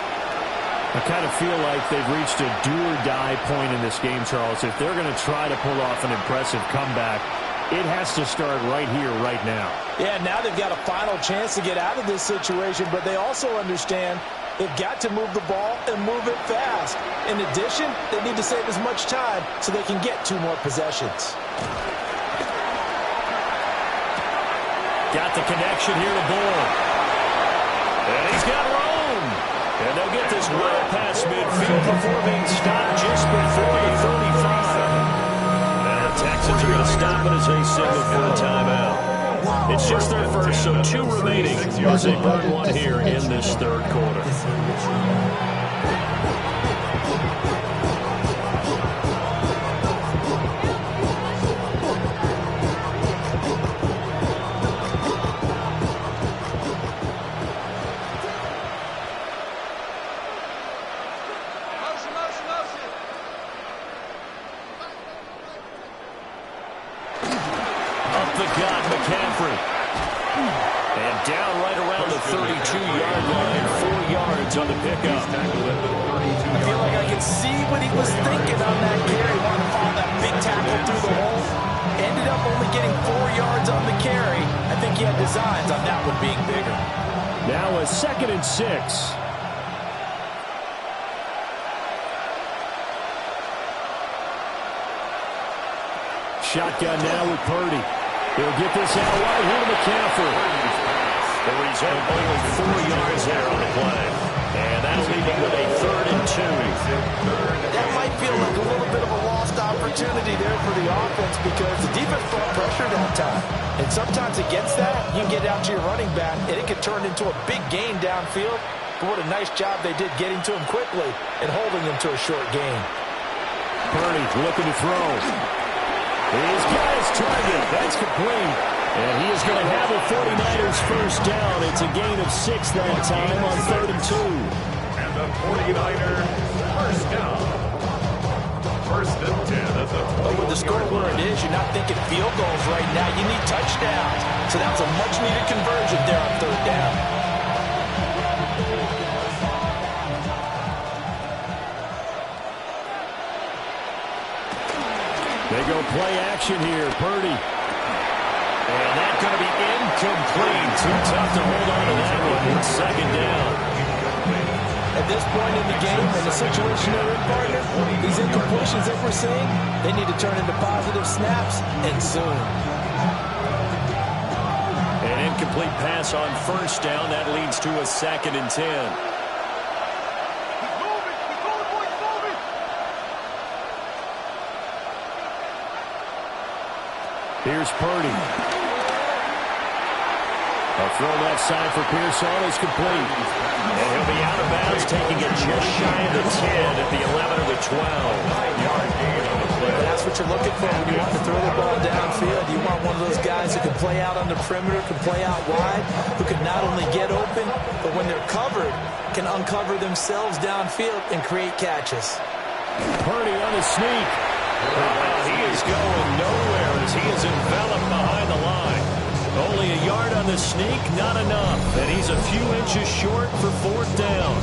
I kind of feel like they've reached a do-or-die point in this game, Charles. If they're going to try to pull off an impressive comeback, it has to start right here, right now. Yeah, now they've got a final chance to get out of this situation, but they also understand they've got to move the ball and move it fast. In addition, they need to save as much time so they can get 2 more possessions. Got the connection here to Bull. And he's got room. And they'll get this well past midfield before being stopped just before the 35. And the Texans are going to stop it as they signal for a timeout. It's just their first, so 2 remaining as they burn 1 here in this third quarter. And down right around the 32-yard line, 4 yards on the pickup. I feel like I can see what he was thinking on that carry. Wanted to follow that big tackle through the hole. Ended up only getting 4 yards on the carry. I think he had designs on that one being bigger. Now a 2nd and 6. Shotgun now with Purdy. He'll get this out wide here to McCaffrey. The result, only 4 yards there on the play. And that'll leave him with a 3rd and 2. That might feel like a little bit of a lost opportunity there for the offense because the defense brought pressure that time. And sometimes against that, you can get out to your running back, and it can turn into a big gain downfield. But what a nice job they did getting to him quickly and holding him to a short gain. Purdy looking to throw. He's got his target. That's complete. And he is going to have a 49ers first down. It's a gain of 6 that time on 3rd and 2. And the 49ers first down. 1st and 10 at the 49. But with the score where it is, you're not thinking field goals right now. You need touchdowns. So that's a much-needed conversion there on 3rd down. They go play action here. Purdy. And that's going to be incomplete. Too tough to hold on to that one. It's 2nd down. At this point in the game, in the situation they're in, partner, these incompletions that we're seeing, they need to turn into positive snaps, and soon. An incomplete pass on 1st down. That leads to a 2nd and 10. Here's Purdy. A throw left side for Pearson is complete. And he'll be out of bounds, taking it just shy of the 10 at the 11 of the 12. 9-yard gain on the play. That's what you're looking for when you want to throw the ball downfield. You want one of those guys who can play out on the perimeter, can play out wide, who can not only get open, but when they're covered, can uncover themselves downfield and create catches. Purdy on the sneak. He is going nowhere as he is enveloped behind the line. Only a yard on the sneak, not enough. And he's a few inches short for 4th down.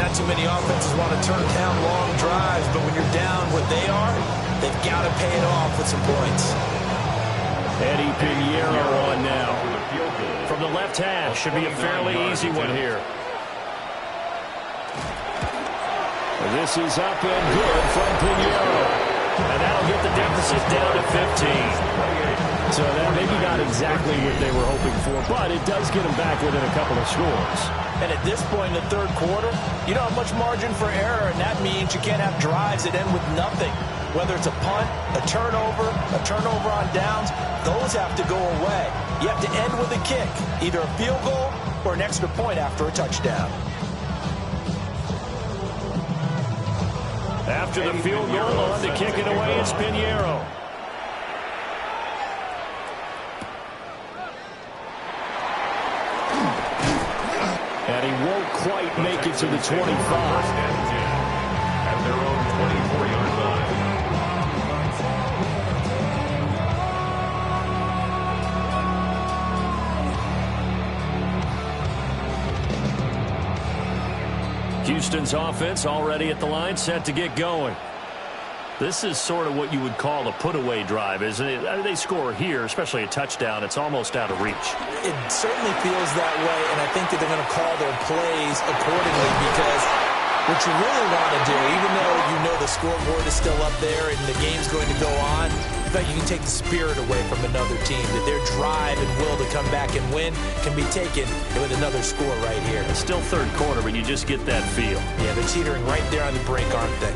Not too many offenses want to turn down long drives, but when you're down what they are, they've got to pay it off with some points. Eddie Pinheiro on now. From the left hash, should be a fairly easy one here. This is up and good from Pinheiro. And that'll get the deficit down to 15. So that maybe not exactly what they were hoping for, but it does get them back within a couple of scores. And at this point in the 3rd quarter, you don't have much margin for error, and that means you can't have drives that end with nothing. Whether it's a punt, a turnover on downs, those have to go away. You have to end with a kick, either a field goal or an extra point after a touchdown. After the field goal, on to kick it away, it's Pinheiro. And he won't quite make it to the 25. 1st and 10 at their own 24-yard line. Houston's offense already at the line, set to get going. This is sort of what you would call a put-away drive, isn't it? They score here, especially a touchdown. It's almost out of reach. It certainly feels that way, and I think that they're going to call their plays accordingly because what you really want to do, even though you know the scoreboard is still up there and the game's going to go on, but you can take the spirit away from another team, that their drive and will to come back and win can be taken with another score right here. It's still 3rd quarter, but you just get that feel. Yeah, they're teetering right there on the brink, aren't they?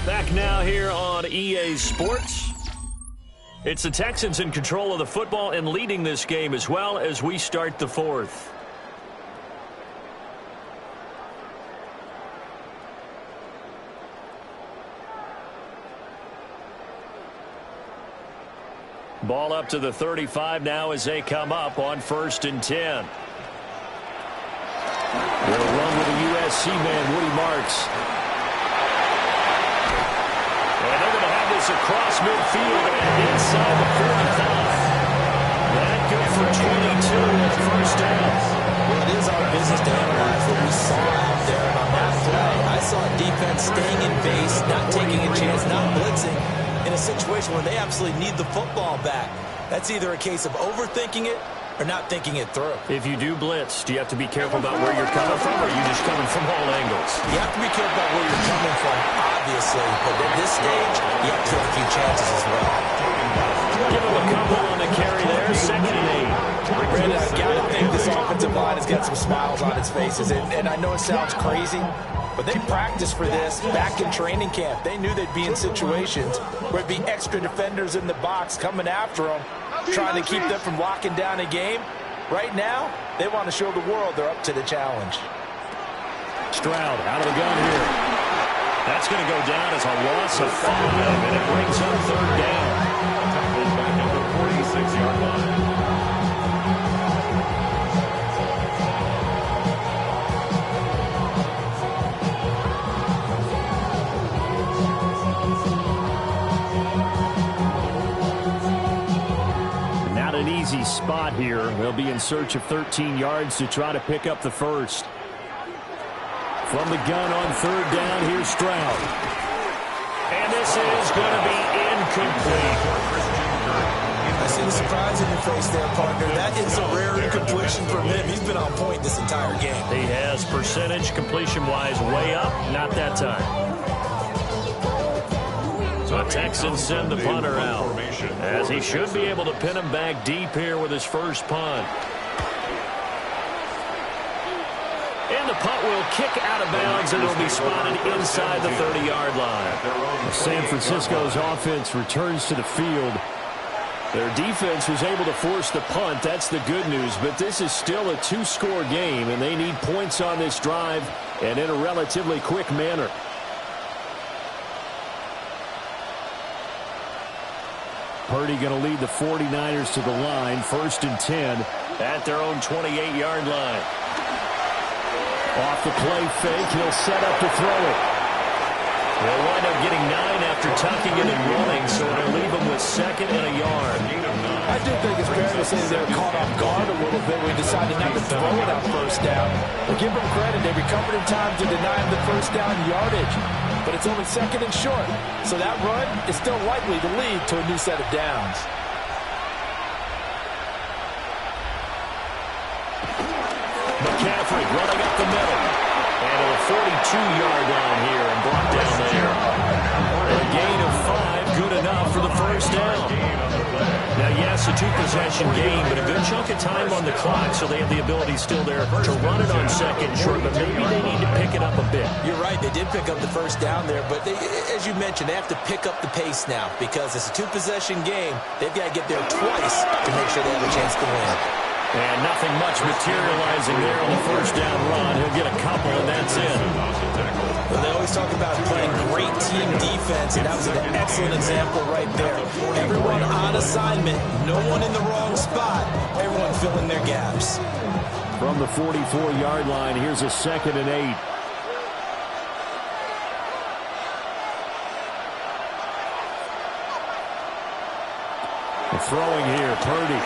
Back now here on EA Sports. It's the Texans in control of the football and leading this game as well as we start the 4th. Ball up to the 35 now as they come up on 1st and 10. They'll run with a USC man, Woody Marks. And they're going to have this across midfield and inside the 45. That good for 22 and a first down. Well, it is our business to analyze what we saw out there. And on that play, I saw a defense staying in base, not taking a chance, not blitzing, in a situation where they absolutely need the football back. That's either a case of overthinking it or not thinking it through. If you do blitz, do you have to be careful about where you're coming from, or are you just coming from all angles? You have to be careful about where you're coming from, obviously. But at this stage, you have to take a few chances as well. Give him a couple on the carry there. 2nd and 8. Brandon, I've got to think this offensive line has got some smiles on its faces. And I know it sounds crazy, but they practiced for this back in training camp. They knew they'd be in situations where it'd be extra defenders in the box coming after them, trying to keep them from locking down a game. Right now, they want to show the world they're up to the challenge. Stroud out of the gun here. That's going to go down as a loss of 5, and it brings up 3rd down. Tackled by number 46-yard line. Not an easy spot here. They'll be in search of 13 yards to try to pick up the first. From the gun on 3rd down, here's Stroud. And this is going to be incomplete. I see the surprise in your face there, partner. That is a rare incompletion from him. He's been on point this entire game. He has percentage completion-wise way up. Not that time. The Texans send the punter out, as he should be able to pin him back deep here with his first punt. And the punt will kick out of bounds, and it'll be spotted inside the 30-yard line. San Francisco's offense returns to the field. Their defense was able to force the punt. That's the good news, but this is still a 2-score game, and they need points on this drive and in a relatively quick manner. Purdy going to lead the 49ers to the line, 1st and 10 at their own 28-yard line. Off the play fake, he'll set up to throw it. He'll wind up getting 9 after tucking it and running, so it'll leave him with 2nd and a yard. I do think it's fair to say they were caught off guard a little bit when we decided not to throw it on 1st down. But give them credit, they recovered in time to deny him the 1st down yardage. But it's only 2nd and short, so that run is still likely to lead to a new set of downs. McCaffrey running up the middle. And a 42-yard line here and brought down there. A gain of 5, good enough for the 1st down. Now, yes, a 2-possession game, but a good chunk of time on the clock, so they have the ability still there to run it on 2nd and short, but maybe they need to pick it up a bit. You're right, they did pick up the 1st down there, but they, as you mentioned, they have to pick up the pace now because it's a 2-possession game. They've got to get there twice to make sure they have a chance to win. And nothing much materializing there on the 1st down run. He'll get a couple, and that's it. Well, they always talk about playing great team defense, and that was an excellent example right there. Everyone on assignment, no one in the wrong spot, everyone filling their gaps. From the 44-yard line, here's a 2nd and 8. Throwing here, Purdy.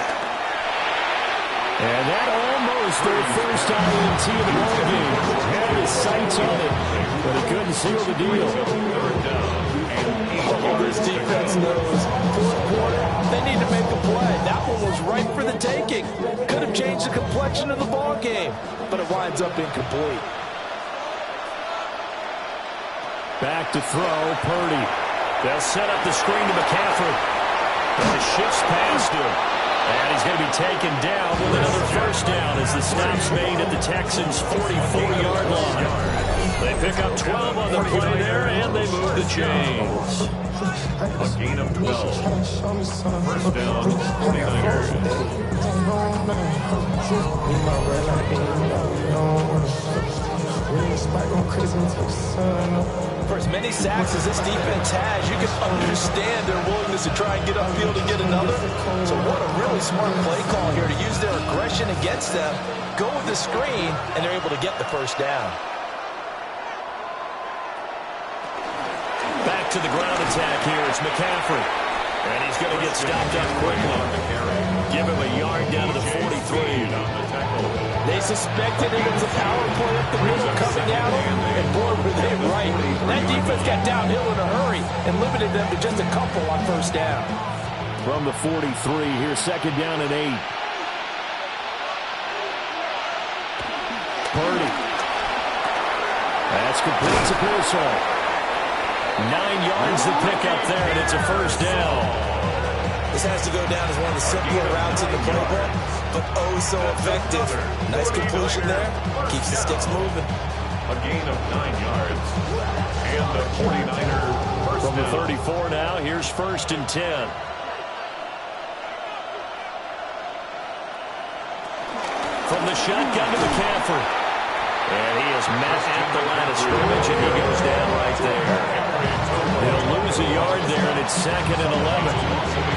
And that almost their first INT of the ball game. Had his sights on it, but he couldn't seal the deal. Oh, this defense knows. 4th quarter, they need to make a play. That one was right for the taking. Could have changed the complexion of the ball game, but it winds up incomplete. Back to throw, Purdy. They'll set up the screen to McCaffrey. And it shifts past him. And he's going to be taken down with another 1st down as the stop's made at the Texans' 44-yard line. They pick up 12 on the play there, and they move the chains. A gain of 12. 1st down, 49ers. For as many sacks as this defense has, you can understand their willingness to try and get upfield and get another. So what a really smart play call here to use their aggression against them, go with the screen, and they're able to get the 1st down. Back to the ground attack here. It's McCaffrey. And he's going to get stopped up quickly. Give him a yard down to the 43. They suspected it was a power play up the middle coming at them, and boy, were they right. That defense got downhill in a hurry and limited them to just a couple on first down. From the 43, here's second down and 8. Purdy. That's complete to Pearsall. 9 yards to pick up there, and it's a first down. This has to go down as one of the simpler routes in the playbook, but oh so effective. Nice completion there. Keeps the sticks moving. A gain of 9 yards. And the 49er first From the down. 34 now, here's first and 10. From the shotgun to McCaffrey. And he is met at the line of scrimmage, and he goes down right there. He'll lose a yard there, and it's second and 11.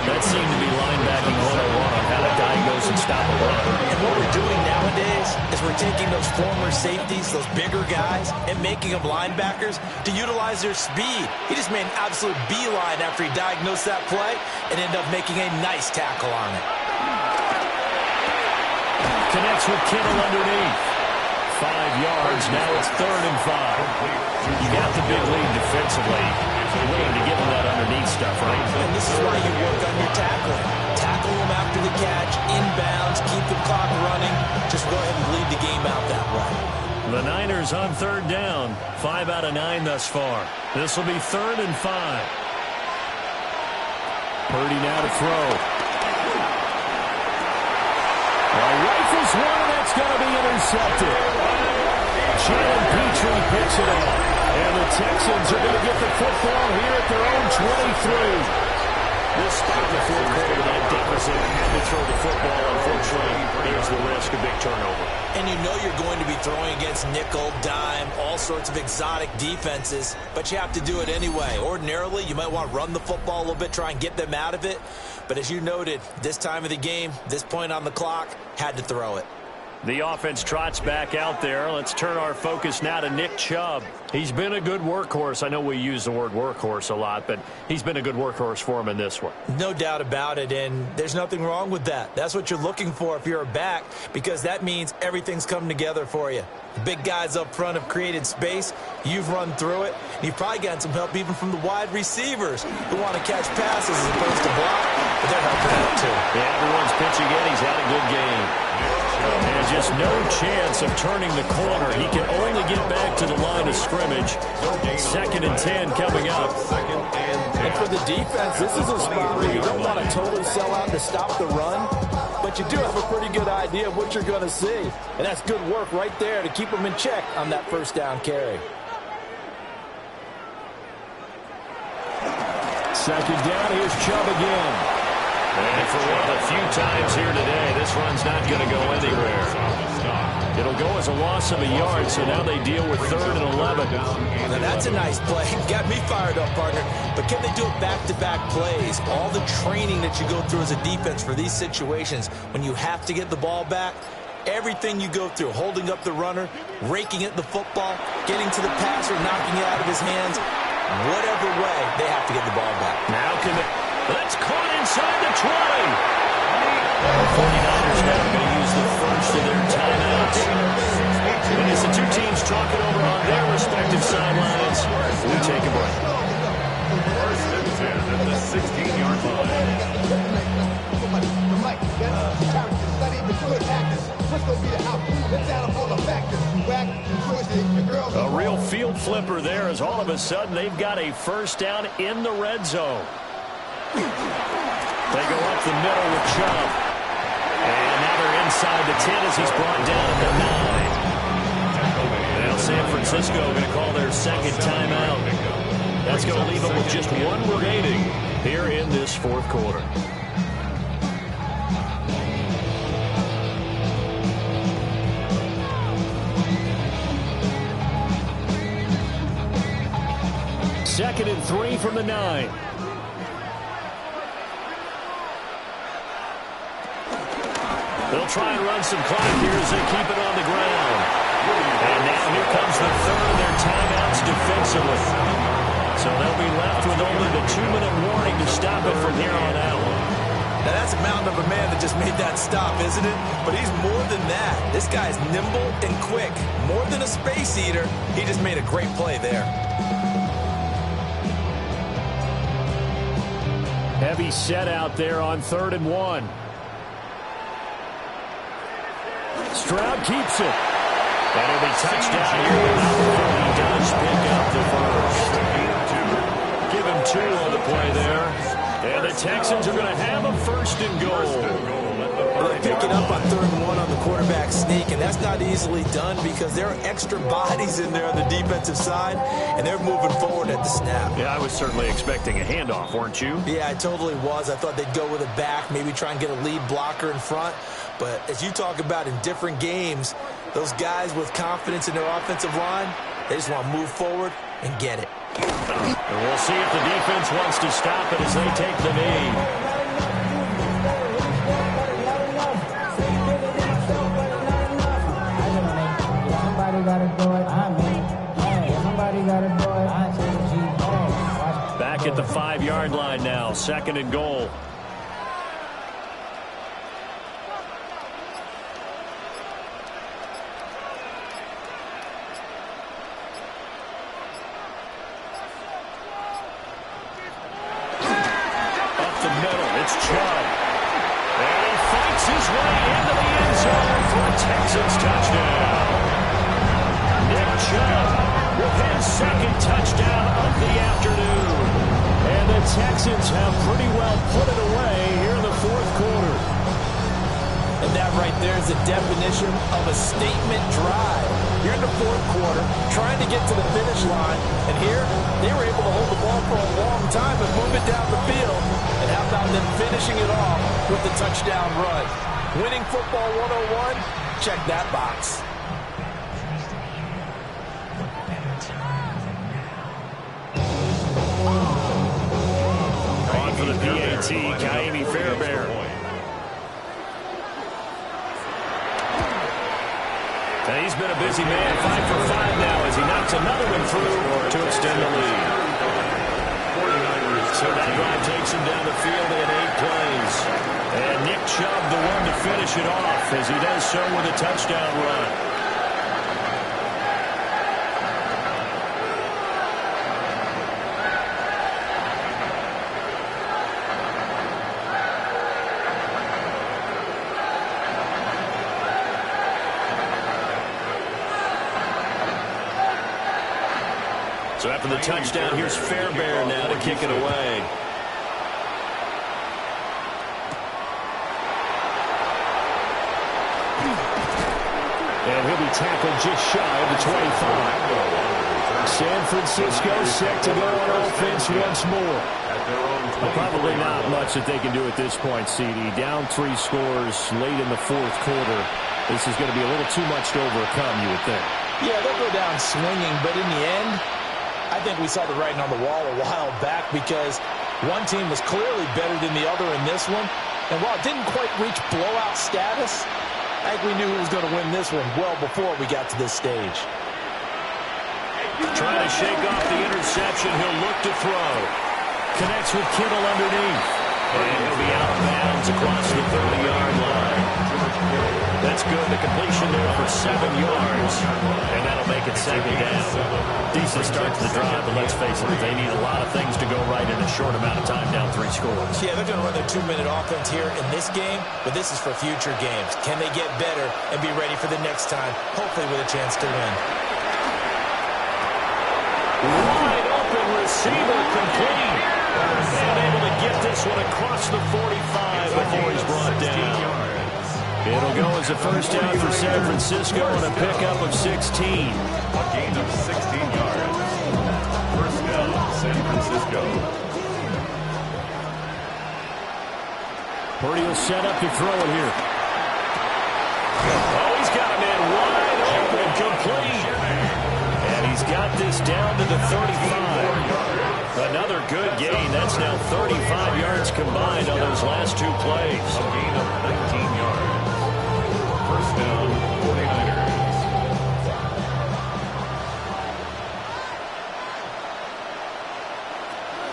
That seemed to be linebacking 101 on how to diagnose and stop a run. And what we're doing nowadays is we're taking those former safeties, those bigger guys, and making them linebackers to utilize their speed. He just made an absolute beeline after he diagnosed that play and ended up making a nice tackle on it. Connects with Kittle underneath. 5 yards. Now it's third and 5. You got the big lead defensively. You're willing to give them that underneath stuff, right? And this is why you work on your tackling. Tackle them after the catch, inbounds, keep the clock running. Just go ahead and bleed the game out that way. The Niners on third down. 5 out of 9 thus far. This will be third and 5. Purdy now to throw. Rifles one, and that's going to be intercepted. Jalen Petrie picks it up. And the Texans are going to get the football here at their own 23. This start in the fourth quarter with that deficit had to throw the football. Unfortunately, here's the risk of big turnover. And you know you're going to be throwing against nickel, dime, all sorts of exotic defenses, but you have to do it anyway. Ordinarily, you might want to run the football a little bit, try and get them out of it. But as you noted, this time of the game, this point on the clock, had to throw it. The offense trots back out there. Let's turn our focus now to Nick Chubb. He's been a good workhorse. I know we use the word workhorse a lot, but he's been a good workhorse for him in this one. No doubt about it, and there's nothing wrong with that. That's what you're looking for if you're a back, because that means everything's come together for you. The big guys up front have created space. You've run through it. And you've probably gotten some help even from the wide receivers who want to catch passes as opposed to block, but they're helping out too. Yeah, everyone's pitching in. He's had a good game. And just no chance of turning the corner. He can only get back to the line of scrimmage. Second and 10 coming up. And for the defense, this is a spot where you don't want to totally sell out to stop the run, but you do have a pretty good idea of what you're going to see. And that's good work right there to keep them in check on that first down carry. Second down, here's Chubb again. And for one of the few times here today, this run's not going to go anywhere. It'll go as a loss of a yard, so now they deal with third and 11. Now that's a nice play. Got me fired up, partner. But can they do it back-to-back plays? All the training that you go through as a defense for these situations, when you have to get the ball back, everything you go through, holding up the runner, raking at the football, getting to the passer, knocking it out of his hands, whatever way, they have to get the ball back. Now can they... That's caught inside the 20. The 49ers now going to use the first of their timeouts. And as the two teams talk it over on their respective sidelines, we take a break. First and 10 at the 16-yard line. A real field flipper there as all of a sudden they've got a first down in the red zone. They go up the middle with Chubb. And now they're inside the 10 as he's brought down at the 9. Now San Francisco going to call their second timeout. That's going to leave them with just one remaining here in this fourth quarter. Second and 3 from the 9. They'll try and run some clock here as they keep it on the ground. And now here comes the third of their timeouts defensively. So they'll be left with only the 2-minute warning to stop it from here on out. Now, that's a mountain of a man that just made that stop, isn't it? But he's more than that. This guy's nimble and quick. More than a space eater, he just made a great play there. Heavy set out there on 3rd and 1. Stroud keeps it. And it'll be touchdown here before he does pick up the first. Give him 2 on the play there. And the Texans are going to have a 1st and goal. Well, they pick it up on 3rd and 1 on the quarterback sneak, and that's not easily done because there are extra bodies in there on the defensive side, and they're moving forward at the snap. Yeah, I was certainly expecting a handoff, weren't you? Yeah, I totally was. I thought they'd go with a back, maybe try and get a lead blocker in front. But as you talk about in different games, those guys with confidence in their offensive line, they just want to move forward and get it. And we'll see if the defense wants to stop it as they take the knee. Back at the 5-yard line now, 2nd and goal. It's Chubb. And he fights his way into the end zone for a Texans touchdown. Nick Chubb with his 2nd touchdown of the afternoon. And the Texans have pretty well put it away here in the 4th quarter. And that right there is the definition of a statement drive. You're in the 4th quarter, trying to get to the finish line, and here they were able to hold the ball for a long time and move it down the field. And how about them finishing it off with the touchdown run? Winning football 101, check that box. On for the PAT, Kaimi Fairbairn. And he's been a busy man, 5 for 5 now as he knocks another one through to extend the lead. So that drive takes him down the field in 8 plays. And Nick Chubb, the one to finish it off as he does so with a touchdown run. So after the touchdown, here's Fairbairn now to kick it away. And he'll be tackled just shy of the 25. San Francisco set to go on offense once more. Well, probably not much that they can do at this point, CD. Down 3 scores late in the 4th quarter. This is going to be a little too much to overcome, you would think. Yeah, they'll go down swinging, but in the end, I think we saw the writing on the wall a while back because one team was clearly better than the other in this one. And while it didn't quite reach blowout status, I think we knew who was going to win this one well before we got to this stage. Trying to shake off the interception. He'll look to throw. Connects with Kittle underneath. And he'll be out of bounds across the 30-yard line. That's good. The completion there for 7 yards. And that'll make it 2nd down. Decent start to the drive, but let's face it, they need a lot of things to go right in a short amount of time, down 3 scores. Yeah, they're going to run their 2-minute offense here in this game, but this is for future games. Can they get better and be ready for the next time, hopefully with a chance to win? Wide open receiver complete. And able to get this one across the 45 before he's brought down. It'll go as a 1st down for San Francisco and a pickup of 16. A gain of 16 yards. 1st down, San Francisco. Purdy will set up to throw it here. Oh, he's got a man wide open, complete. And he's got this down to the 35. Another good gain. That's now 35 yards combined on those last 2 plays. A gain of 19 yards. 1st down, 49ers.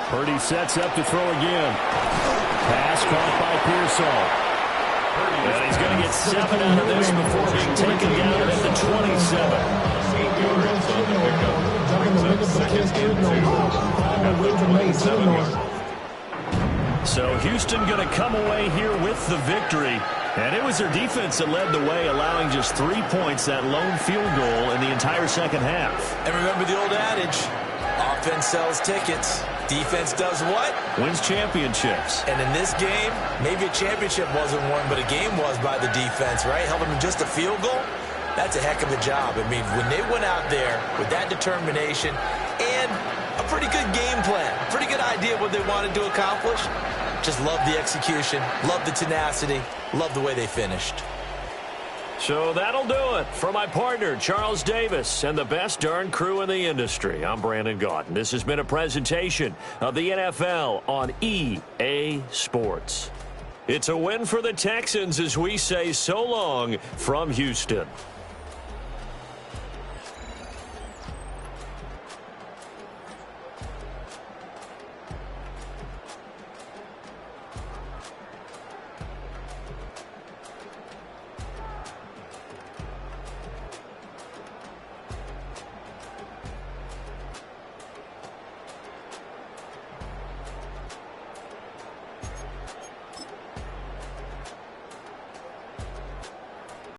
Purdy sets up to throw again. Pass caught by Pearsall. And he's going to get 7 out of this before being taken down at the 27. So Houston going to come away here with the victory. And it was their defense that led the way, allowing just 3 points, that lone field goal in the entire second half. And remember the old adage, offense sells tickets. Defense does what? Wins championships. And in this game, maybe a championship wasn't won, but a game was by the defense, right? Helping them just a field goal? That's a heck of a job. I mean, when they went out there with that determination and a pretty good game plan, pretty good idea what they wanted to accomplish, just love the execution, love the tenacity, love the way they finished. So that'll do it for my partner, Charles Davis, and the best darn crew in the industry. I'm Brandon Gaudin. This has been a presentation of the NFL on EA Sports. It's a win for the Texans as we say so long from Houston.